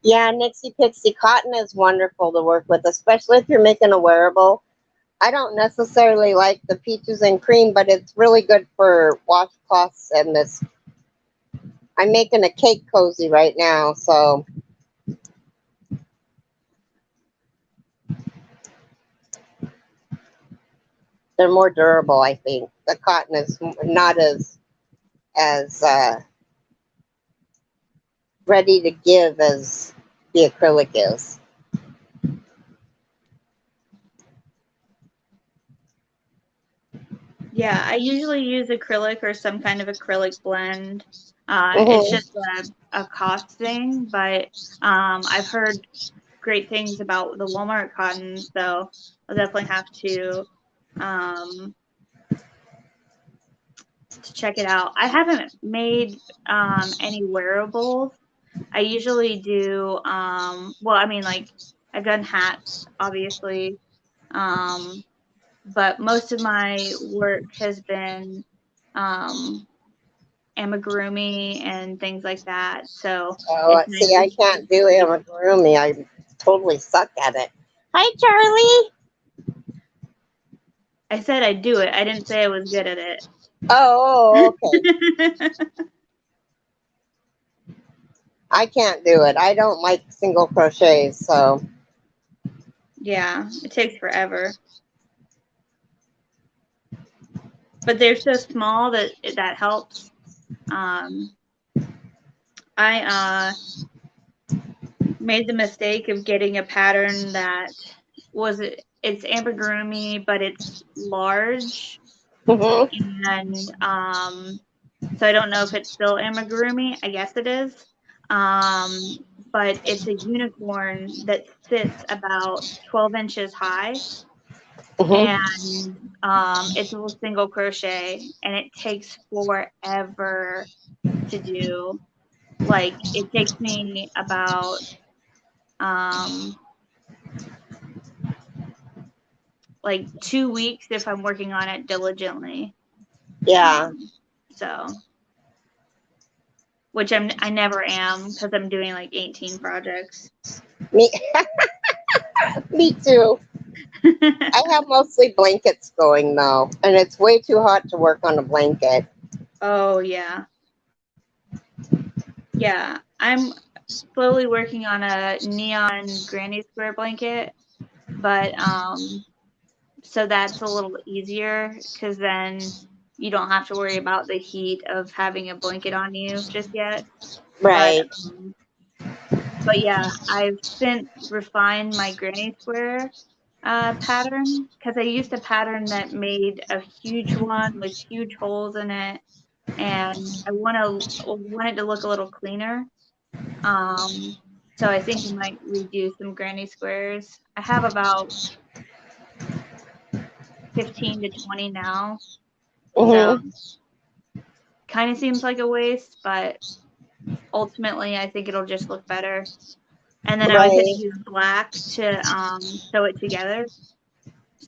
Yeah, Nixie Pixie cotton is wonderful to work with, especially if you're making a wearable. I don't necessarily like the peaches and cream, but it's really good for washcloths and this. I'm making a cake cozy right now, so they're more durable. I think the cotton is not as ready to give as the acrylic is. Yeah, I usually use acrylic or some kind of acrylic blend. It's Mm-hmm. just a cost thing, but I've heard great things about the Walmart cotton, so I'll definitely have um, to check it out. I haven't made any wearables. I usually do well, I mean, like I've done hats, obviously, but most of my work has been um, amigurumi and things like that. So Oh, it's nice see, to I can't do amigurumi. I totally suck at it. Hi, Charlie. I said I'd do it. I didn't say I was good at Oh, okay. it. I can't do it. I don't like single crochets, so. Yeah, it takes forever. But they're so small that that helps. Um, I made the mistake of getting a pattern that it's amigurumi, but it's large, Mm-hmm. and so I don't know if it's still amigurumi. I guess it is. Um, but it's a unicorn that sits about 12 inches high, Mm-hmm. and it's a single crochet, and it takes forever to do. Like it takes me about um, like 2 weeks if I'm working on it diligently. Yeah. Um, so, which I never am because I'm doing like 18 projects. Me, me too. I have mostly blankets going though, and it's way too hot to work on a blanket. Oh yeah, yeah. I'm slowly working on a neon granny square blanket, but so that's a little easier because then you don't have to worry about the heat of having a blanket on you just yet. But Right. but yeah, I've since refined my granny square pattern because I used a pattern that made a huge one with huge holes in it, and I want it to look a little cleaner. Um, so I think I might redo some granny squares. I have about 15 to 20 now, so Mm-hmm. kind of seems like a waste, but ultimately I think it'll just look better. And then I was going to Right. use black to sew it together.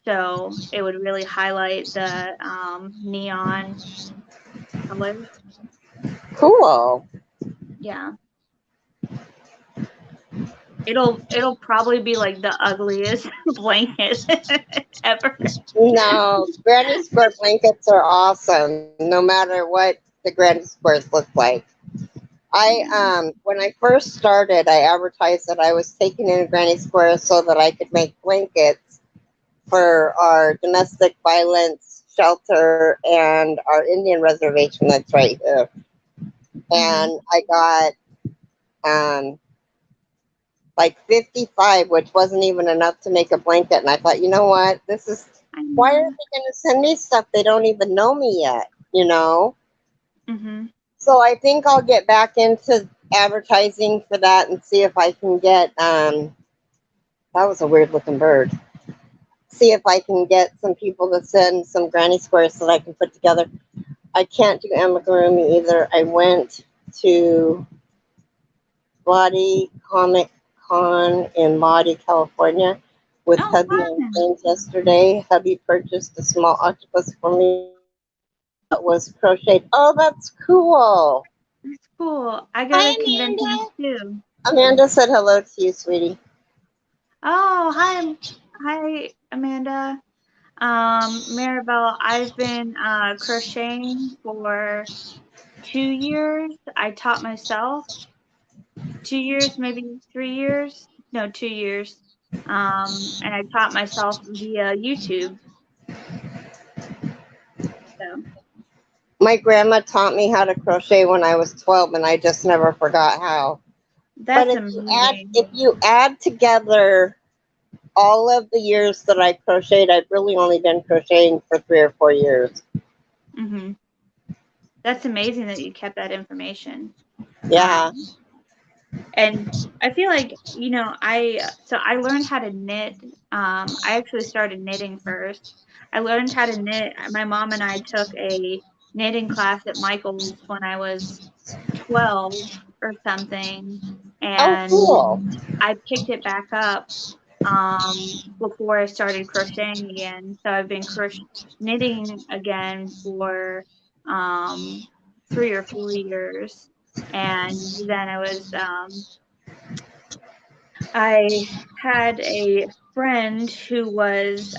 So it would really highlight the neon colors. Cool. Yeah. It'll probably be like the ugliest blanket ever. No, granny square blankets are awesome, no matter what the granny squares look like. When I first started, I advertised that I was taking in granny squares so that I could make blankets for our domestic violence shelter and our Indian reservation that's right here. Mm-hmm. And I got um, like 55, which wasn't even enough to make a blanket. And I thought, you know what? I Why are know. they going to send me stuff they don't even know me yet? You know? Mm-hmm. So I think I'll get back into advertising for that and see if I can get, that was a weird looking bird. See if I can get some people to send some granny squares that I can put together. I can't do amigurumi either. I went to Lottie Comic Con in Lottie, California with Oh, hubby and fun. friends yesterday. Hubby purchased a small octopus for me that was crocheted. Oh, that's cool. That's cool. I go Hi, to conventions Amanda. too. Amanda said hello to you, sweetie. Oh, hi, Amanda. Maribel, I've been crocheting for 2 years. I taught myself 2 years, maybe 3 years. No, 2 years. And I taught myself via YouTube. So My grandma taught me how to crochet when I was 12 and I just never forgot how. But that's amazing. if you add together all of the years that I crocheted, I've really only been crocheting for 3 or 4 years. Mm-hmm. That's amazing that you kept that information. Yeah. And I feel like, you know, I learned how to knit. I actually started knitting first. I learned how to knit. My mom and I took a knitting class at Michael's when I was 12 or something, Oh, and cool. I picked it back up before I started crocheting again. So I've been knitting again for 3 or 4 years, and then I had a friend who was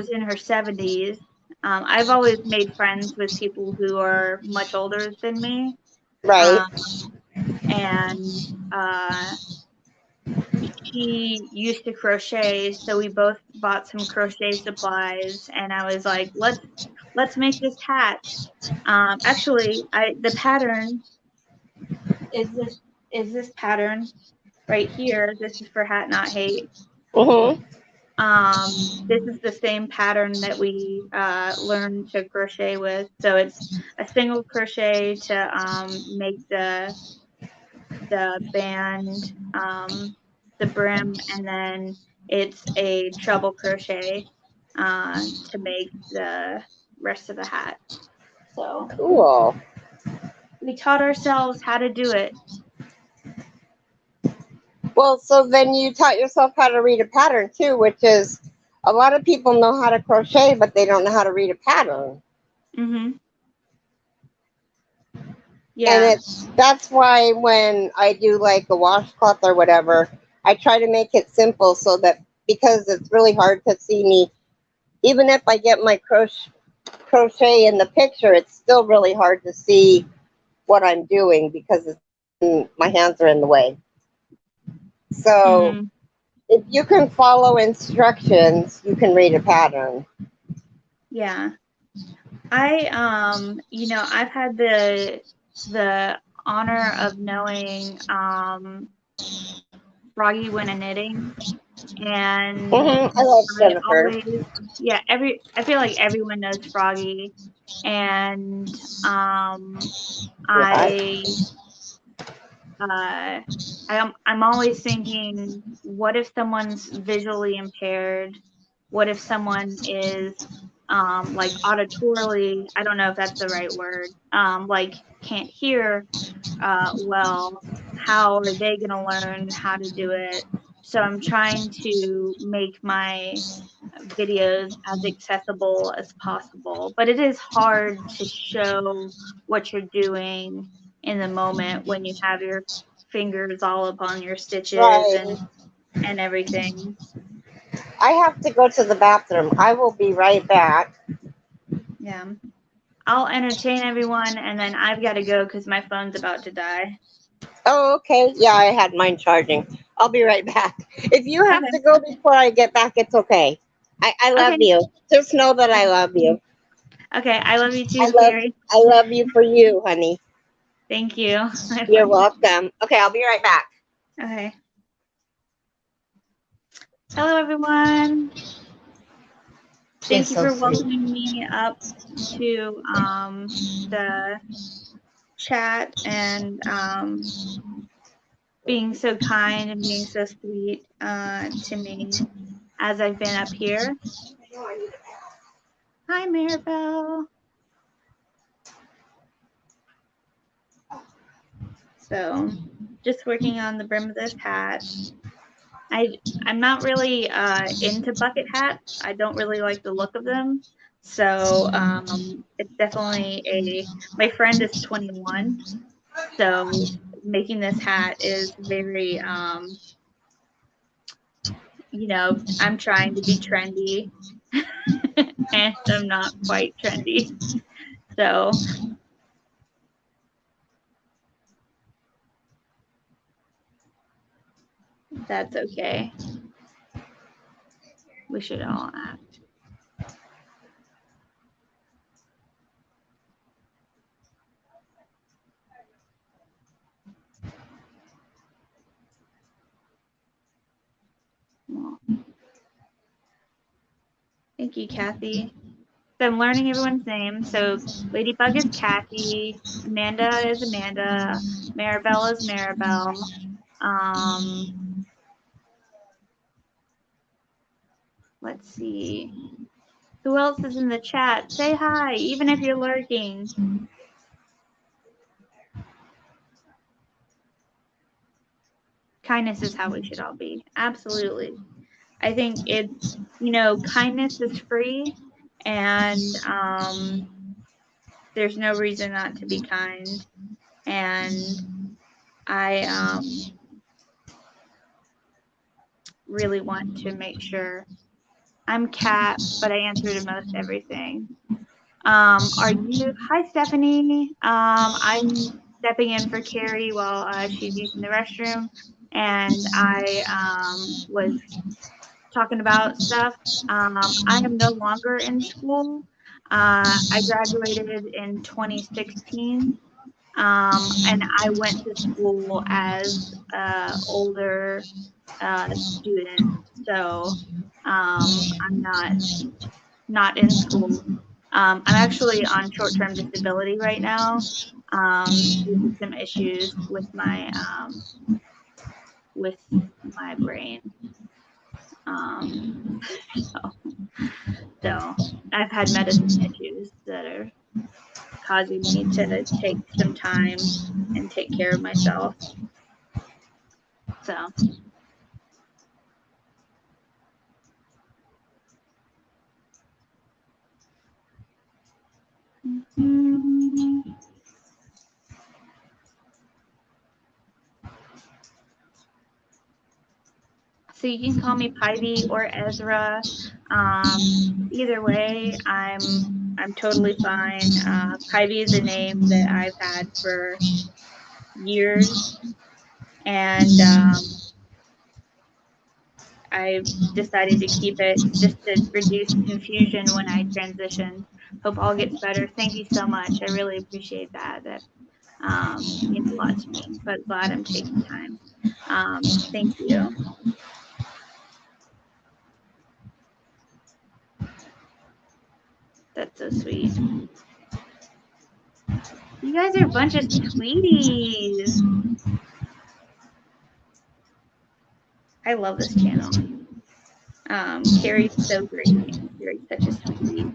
in her 70s. I've always made friends with people who are much older than me, Right. um, and she used to crochet, so we both bought some crochet supplies, and I was like, let's make this hat. Actually, I the pattern is this pattern right here. This is for Hat Not Hate. Mm-hmm. This is the same pattern that we learned to crochet with. So it's a single crochet to make the band, the brim, and then it's a treble crochet to make the rest of the hat. So Cool. we taught ourselves how to do it. Well, so then you taught yourself how to read a pattern too, which is a lot of people know how to crochet, but they don't know how to read a pattern. Mhm. And Yeah. that's why when I do like a washcloth or whatever, I try to make it simple so that because it's really hard to see me, even if I get my crochet in the picture, it's still really hard to see what I'm doing because my hands are in the way. So Mhm. if you can follow instructions, you can read a pattern. Yeah. I've had the honor of knowing Froggy when a knitting, and I love I Jennifer. always, yeah, I feel like everyone knows Froggy, and You're hot. I uh I'm always thinking, what if someone's visually impaired? What if someone is like auditorily, I don't know if that's the right word, like can't hear well, how are they going to learn how to do it? So I'm trying to make my videos as accessible as possible, but it is hard to show what you're doing in the moment when you have your fingers all up on your stitches Right. and everything. I have to go to the bathroom. I will be right back. Yeah. I'll entertain everyone, and then I've got to go because my phone's about to die. Oh, okay. Yeah, I had mine charging. I'll be right back. If you have Okay. to go before I get back, it's okay. I love Okay. you. Just know that I love you. Okay. I love you I too, love Carrie. I love you for you, honey. Thank you. I You're love you. welcome. Okay, I'll be right back. Okay. Hello, everyone. She's Thank you so for sweet. welcoming me up to the chat and being so kind and being so sweet to me as I've been up here. Hi, Maribel. So, just working on the brim of this hat. I'm not really into bucket hats. I don't really like the look of them. So it's definitely my friend is 21, so making this hat is very, I'm trying to be trendy and I'm not quite trendy. So that's okay. We should all act. Well, Thank you, Kathy. So I'm learning everyone's name. So Ladybug is Kathy. Amanda is Amanda. Maribel is Maribel. Let's see. Who else is in the chat? Say hi, even if you're lurking. Kindness is how we should all be. Absolutely. I think it's, you know, kindness is free, and there's no reason not to be kind. And I really want to make sure. I'm Kat, but I answer to most everything. Are you? Hi, Stephanie. I'm stepping in for Carrie while she's using the restroom, and I was talking about stuff. I am no longer in school. I graduated in 2016, and I went to school as an older student, so I'm not in school. I'm actually on short-term disability right now due to some issues with my brain. So I've had medicine issues that are causing me to take some time and take care of myself. So. So you can call me Pivy or Ezra. Either way, I'm totally fine. Pivy is a name that I've had for years, and I decided to keep it just to reduce confusion when I transition. Hope all gets better. Thank you so much. I really appreciate that. That means a lot to me, but glad I'm taking time. Thank you. That's so sweet. You guys are a bunch of sweeties. I love this channel. Carrie's so great. Carrie's such a sweetie.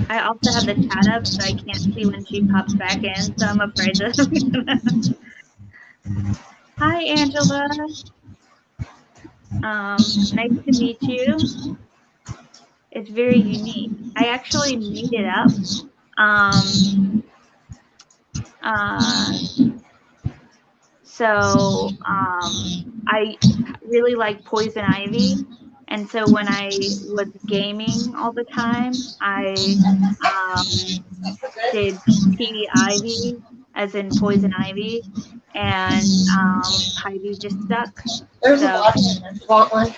I also have the chat up, so I can't see when she pops back in, so I'm afraid that I'm gonna... Hi, Angela. Nice to meet you. It's very unique. I actually made it up. So I really like poison ivy, and so when I was gaming all the time, I did P ivy as in poison ivy, and Ivy just stuck. There's so, a lot in there. Want one?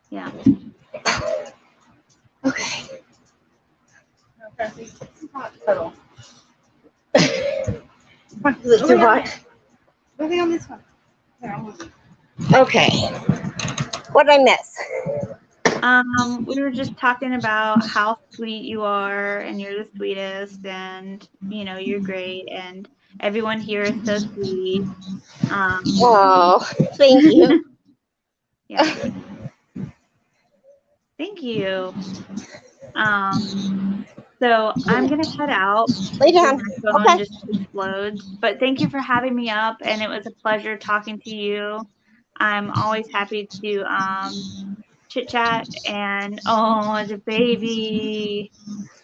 Yeah. Okay. Is it too hot? Moving on this one. Okay. What'd I miss? We were just talking about how sweet you are, and you're the sweetest, and you know you're great, and everyone here is so sweet. Oh, thank you. Yeah. Thank you. So I'm gonna head out. Lay down. My phone Okay. just explodes. But thank you for having me up, and it was a pleasure talking to you. I'm always happy to chit chat, and oh, the baby.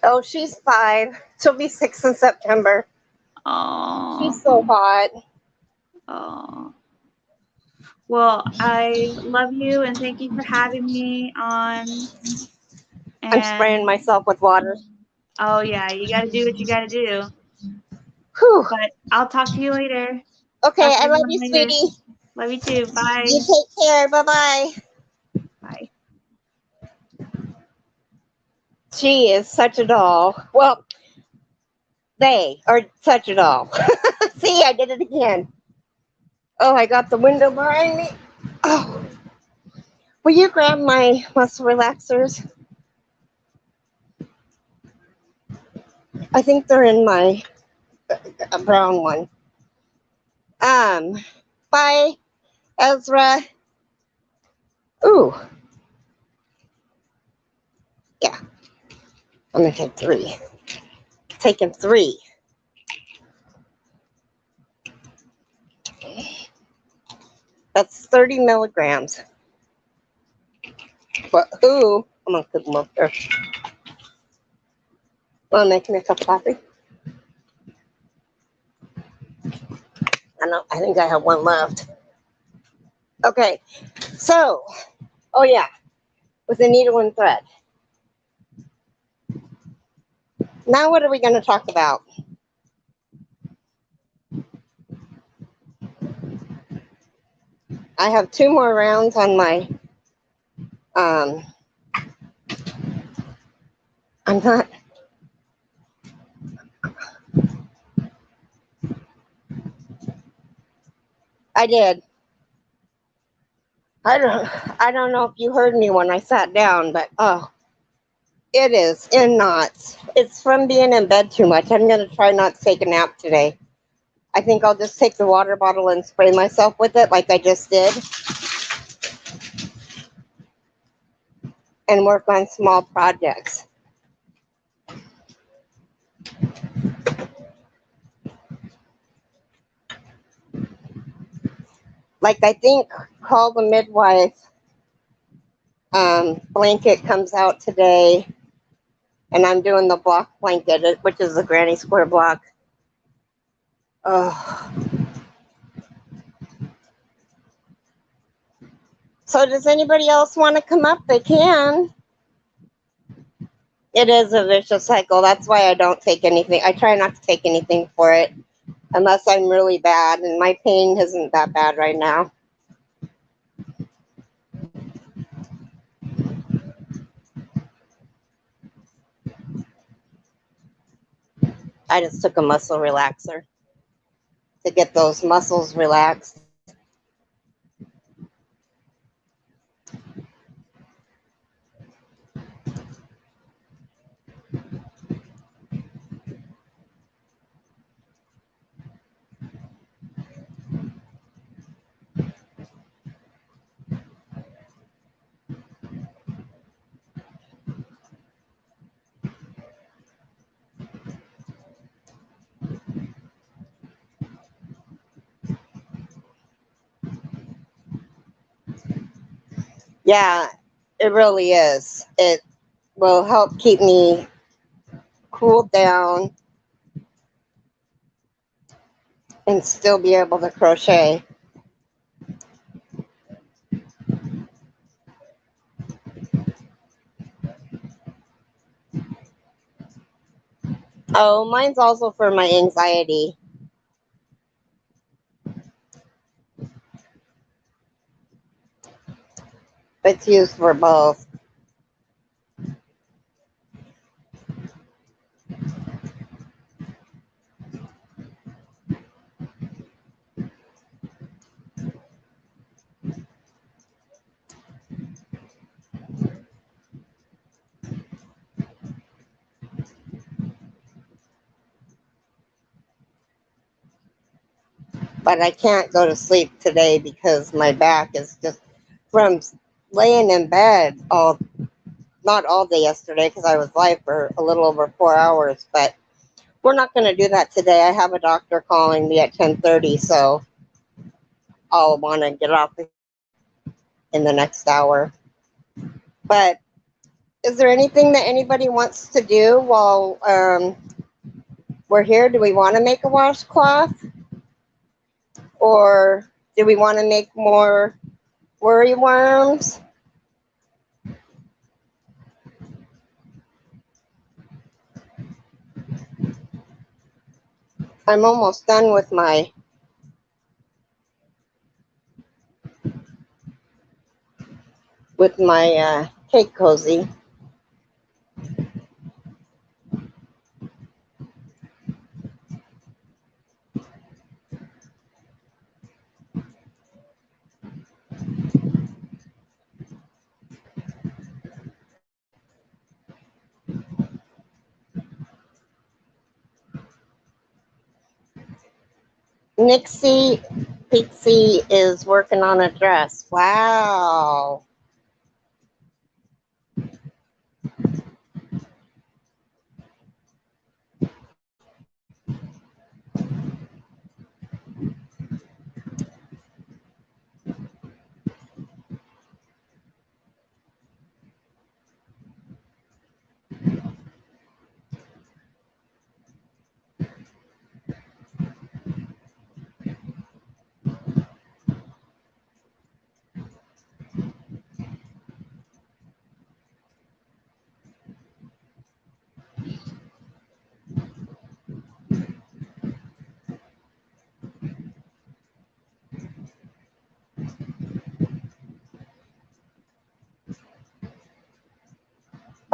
Oh, she's 5. She'll be 6 in September. Oh. She's so hot. Oh. Well, I love you, and thank you for having me on. And, I'm spraying myself with water. Oh yeah, you got to do what you got to do. Whew. But I'll talk to you later. Okay, I love you, later. Sweetie. Love you too. Bye. You take care. Bye-bye. Bye. She is such a doll. Well, they are such a doll. See, I did it again. Oh, I got the window behind me. Oh, will you grab my muscle relaxers? I think they're in my brown one. Bye, Ezra. Ooh, yeah, I'm gonna take 3. Taking 3. That's 30 milligrams. But who? I'm gonna cook them up there. Wanna make me a cup of coffee? I think I have one left. Okay, so, oh yeah, with a needle and thread. Now what are we gonna talk about? I have 2 more rounds on my, I'm not, I did. I don't know if you heard me when I sat down, but oh, it is in knots. It's from being in bed too much. I'm gonna try not to take a nap today. I think I'll just take the water bottle and spray myself with it like I just did and work on small projects. Like I think Call the Midwife blanket comes out today, and I'm doing the block blanket, which is the granny square block. Oh. So does anybody else want to come up? They can. It is a vicious cycle. That's why I don't take anything. I try not to take anything for it unless I'm really bad, and my pain isn't that bad right now. I just took a muscle relaxer to get those muscles relaxed. Yeah, it really is. It will help keep me cooled down and still be able to crochet. Oh, mine's also for my anxiety. It's used for both. But I can't go to sleep today because my back is just from laying in bed not all day yesterday because I was live for a little over 4 hours, but we're not going to do that today. I have a doctor calling me at 10:30, so I'll want to get off in the next hour. But is there anything that anybody wants to do while we're here? Do we want to make a washcloth? Or do we want to make more worry worms? I'm almost done with my cake cozy. Nixie Pixie is working on a dress. Wow.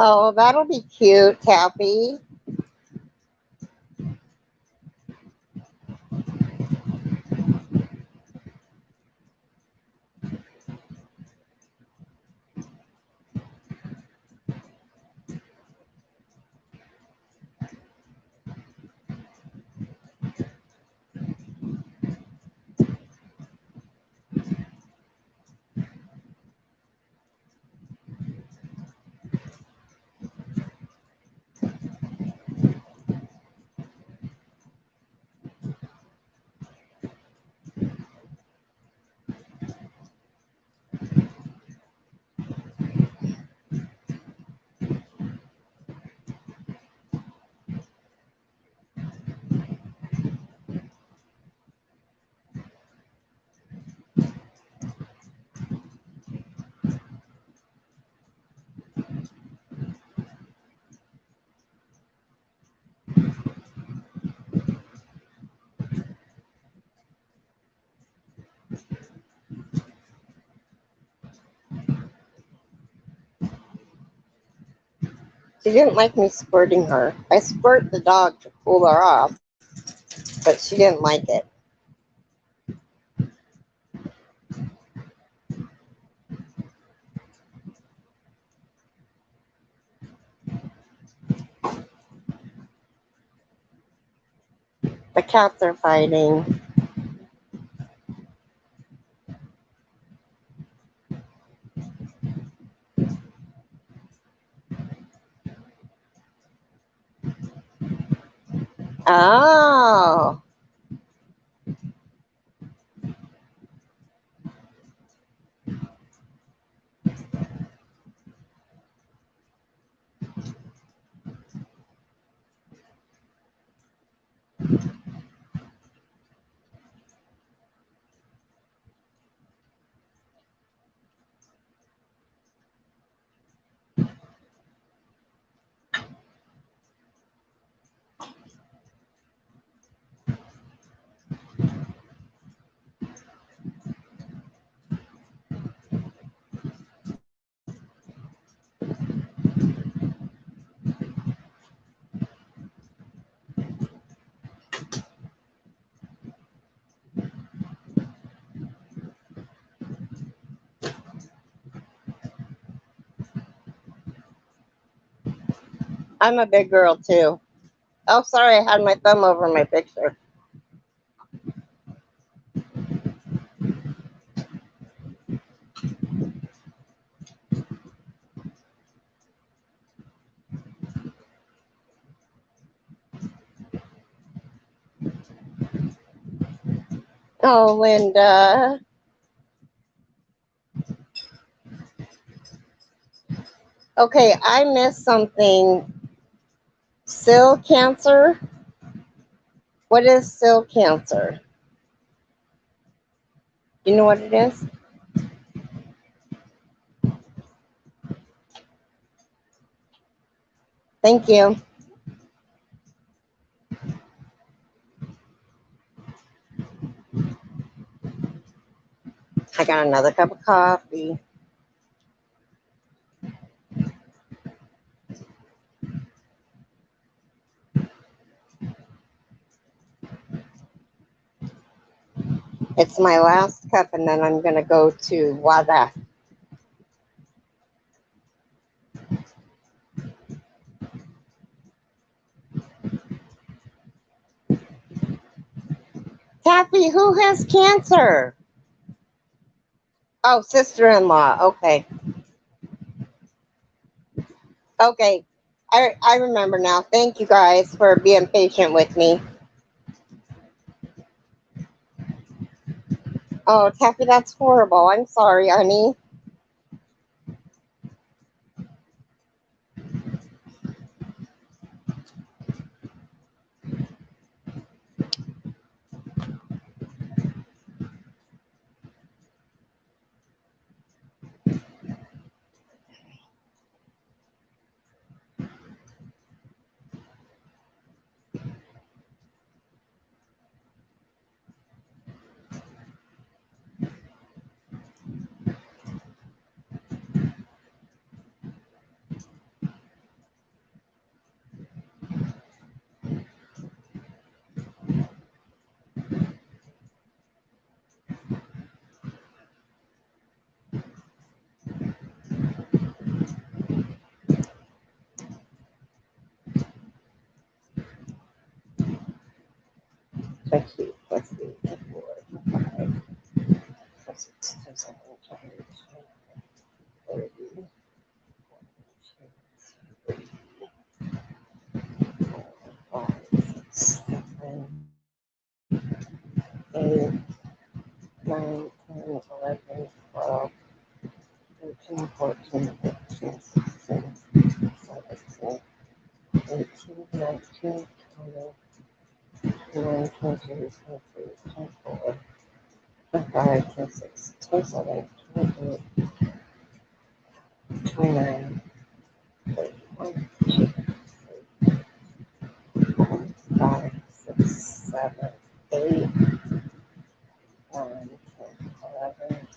Oh, that'll be cute, Tappy. She didn't like me squirting her. I squirt the dog to cool her off, but she didn't like it. The cats are fighting. Oh. I'm a big girl too. Oh, sorry, I had my thumb over my picture. Oh, Linda. Okay, I missed something. Sill cancer? What is sill cancer? You know what it is? Thank you. I got another cup of coffee. It's my last cup, and then I'm going to go to Wada. Taffy, who has cancer? Oh, sister-in-law. Okay. Okay. I remember now. Thank you guys for being patient with me. Oh, Taffy, that's horrible. I'm sorry, honey. Let's see. Let's see. 4, 5, 6, 7, 8, 9, 10, 11, 12, 13, 14, 15, 16, 17, 18, 19, 20, 22, 23, 24, 25, 26, 27, 28, 29, 31, 5, 6, 7, 8, 9, 10, 11,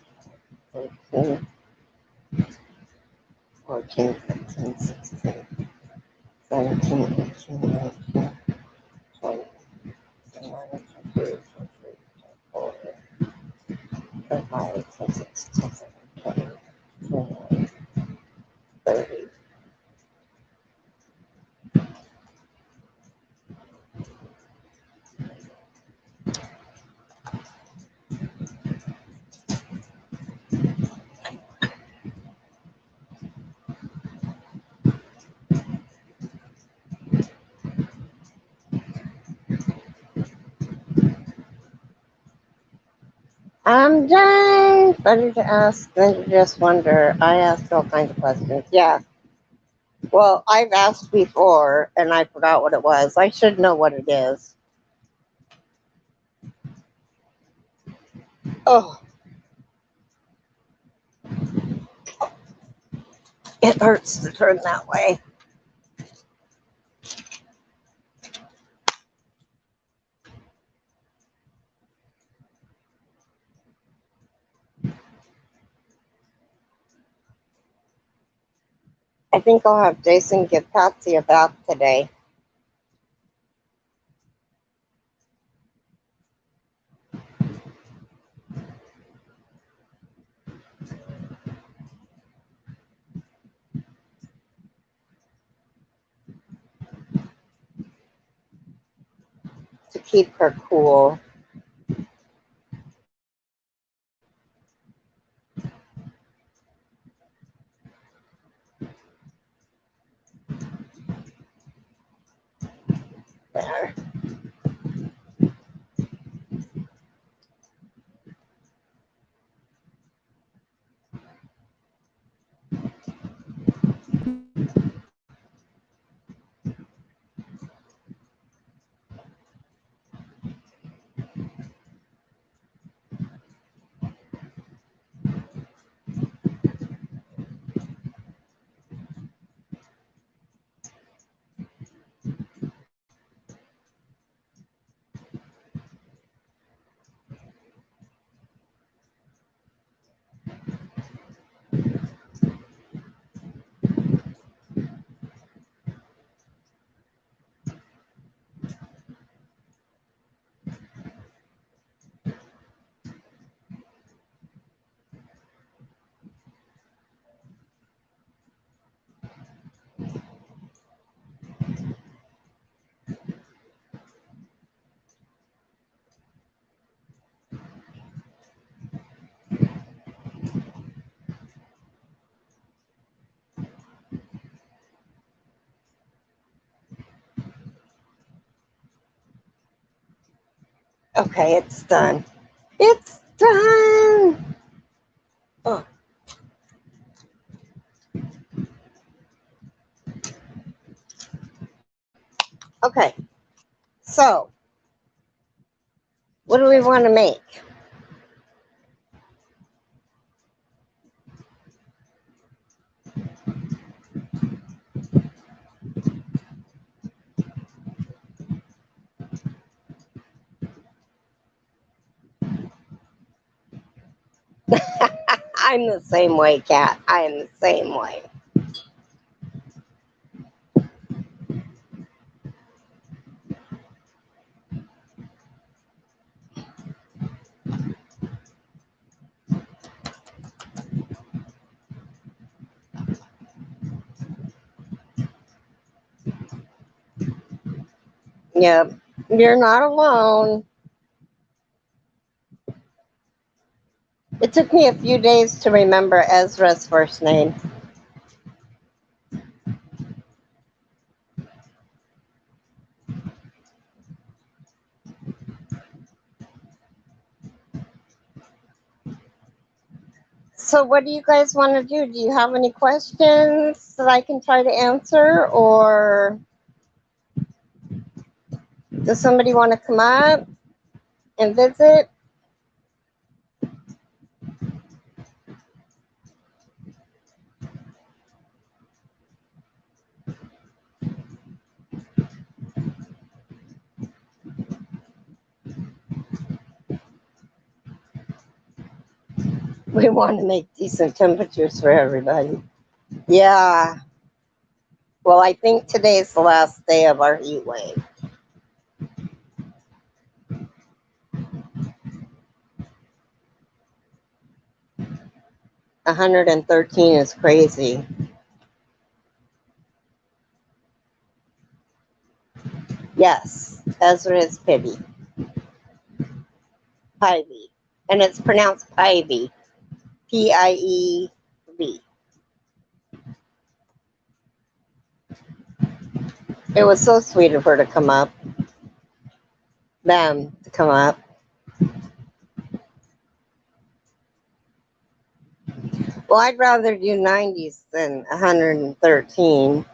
13, 14, 15, 16, 17, 18, 19, 20, 21, 22, 23, 24, 25, 26, 27, 28, 29, 30. I'm done. Better to ask than to just wonder. I asked all kinds of questions. Yeah. Well, I've asked before and I forgot what it was. I should know what it is. Oh, it hurts to turn that way. I think I'll have Jason give Patsy a bath today. To keep her cool. There. Okay, it's done. It's done. Oh, okay. So, what do we want to make? I'm the same way, Kat. I am the same way. Yep. You're not alone. It took me a few days to remember Ezra's first name. So, what do you guys want to do? Do you have any questions that I can try to answer, or does somebody want to come up and visit? We want to make decent temperatures for everybody. Yeah. Well, I think today's the last day of our heat wave. 113 is crazy. Yes, Ezra is Pibby. Pivy. And it's pronounced Pivy. Piev. It was so sweet of her to come up. Them to come up. Well, I'd rather do 90s than 113.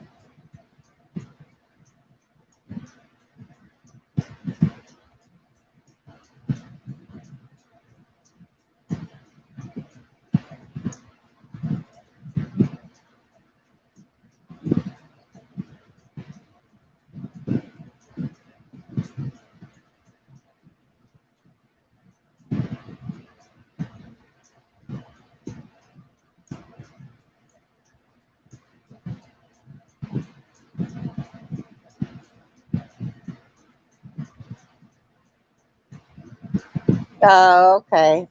Oh, okay.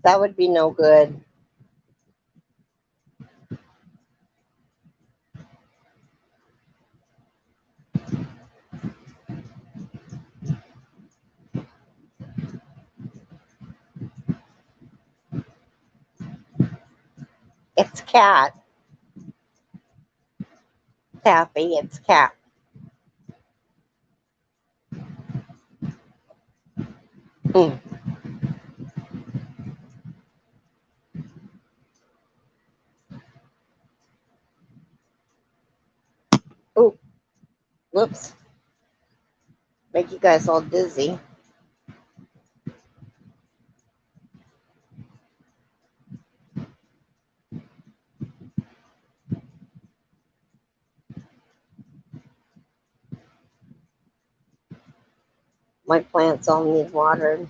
That would be no good. It's cat. Taffy, it's cat. Mm. Oh, whoops. Make you guys all dizzy. My plants all need watered.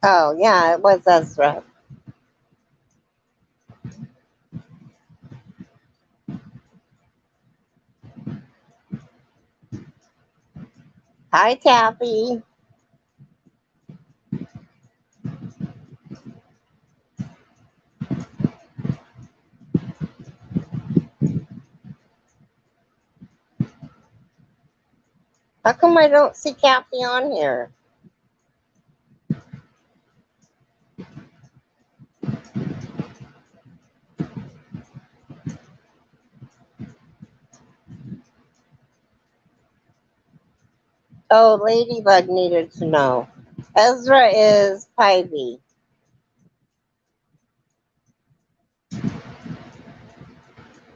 Oh, yeah, it was Ezra. Hi, Taffy. How come I don't see Kathy on here? Oh, Ladybug needed to know. Ezra is Pivy.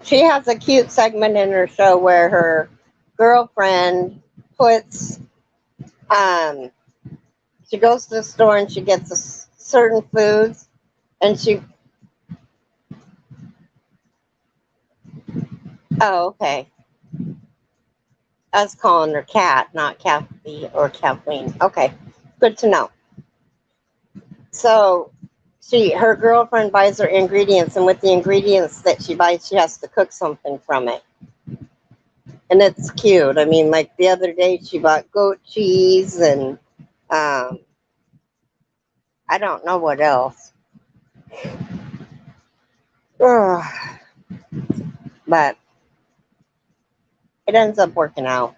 She has a cute segment in her show where her girlfriend puts, um, she goes to the store and she gets certain foods, and she, oh, okay. I was calling her Cat, not Kathy or Kathleen. Okay, good to know. So her girlfriend buys her ingredients, and with the ingredients that she buys, she has to cook something from it. And it's cute. I mean, like the other day, she bought goat cheese and I don't know what else. Ugh. But it ends up working out.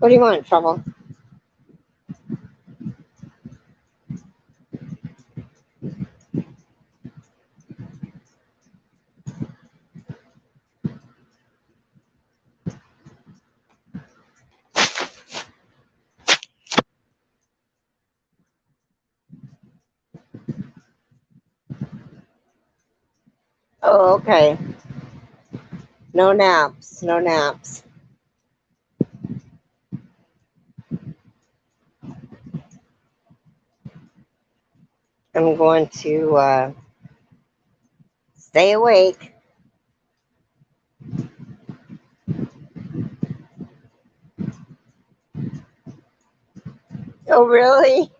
What do you want, Trouble? Oh, okay. No naps. No naps. I'm going to stay awake. Oh, really?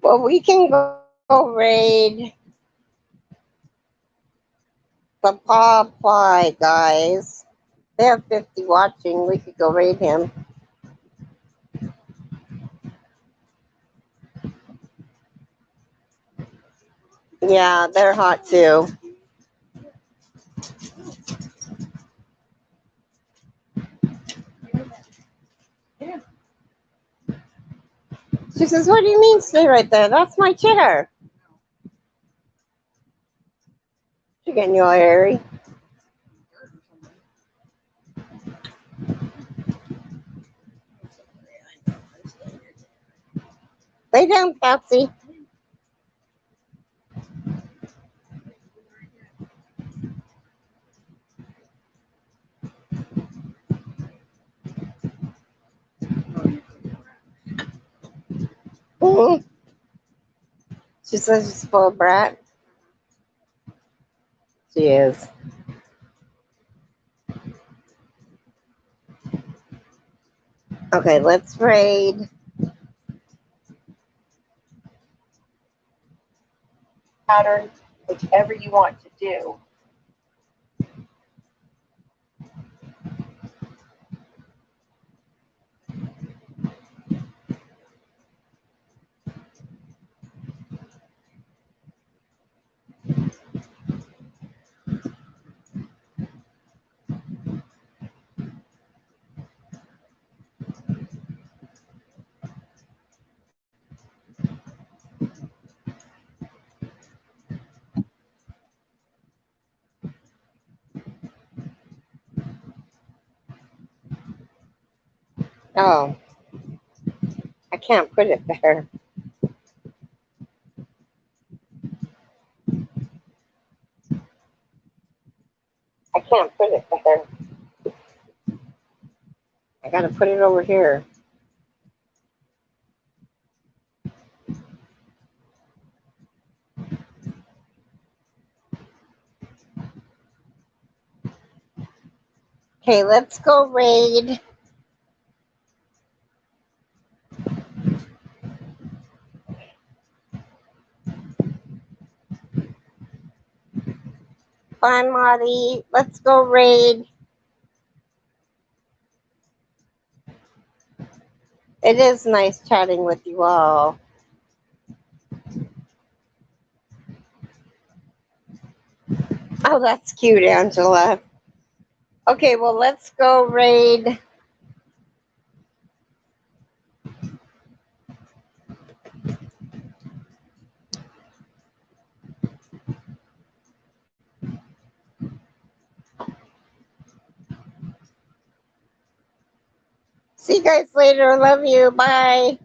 Well, we can go raid the Paw Ply guys. They have 50 watching. We could go raid him. Yeah, they're hot too. She says, "What do you mean stay right there? That's my chair." She's getting you all hairy. Lay down, Patsy. Mm-hmm. She says she's full of brat. She is. Okay, let's raid. Pattern, whichever you want to do. Oh, I can't put it there. I can't put it there. I gotta put it over here. Okay, let's go raid. Fun, Lottie. Let's go raid. It is nice chatting with you all. Oh, that's cute, Angela. Okay, well, let's go raid. See you guys later. Love you. Bye.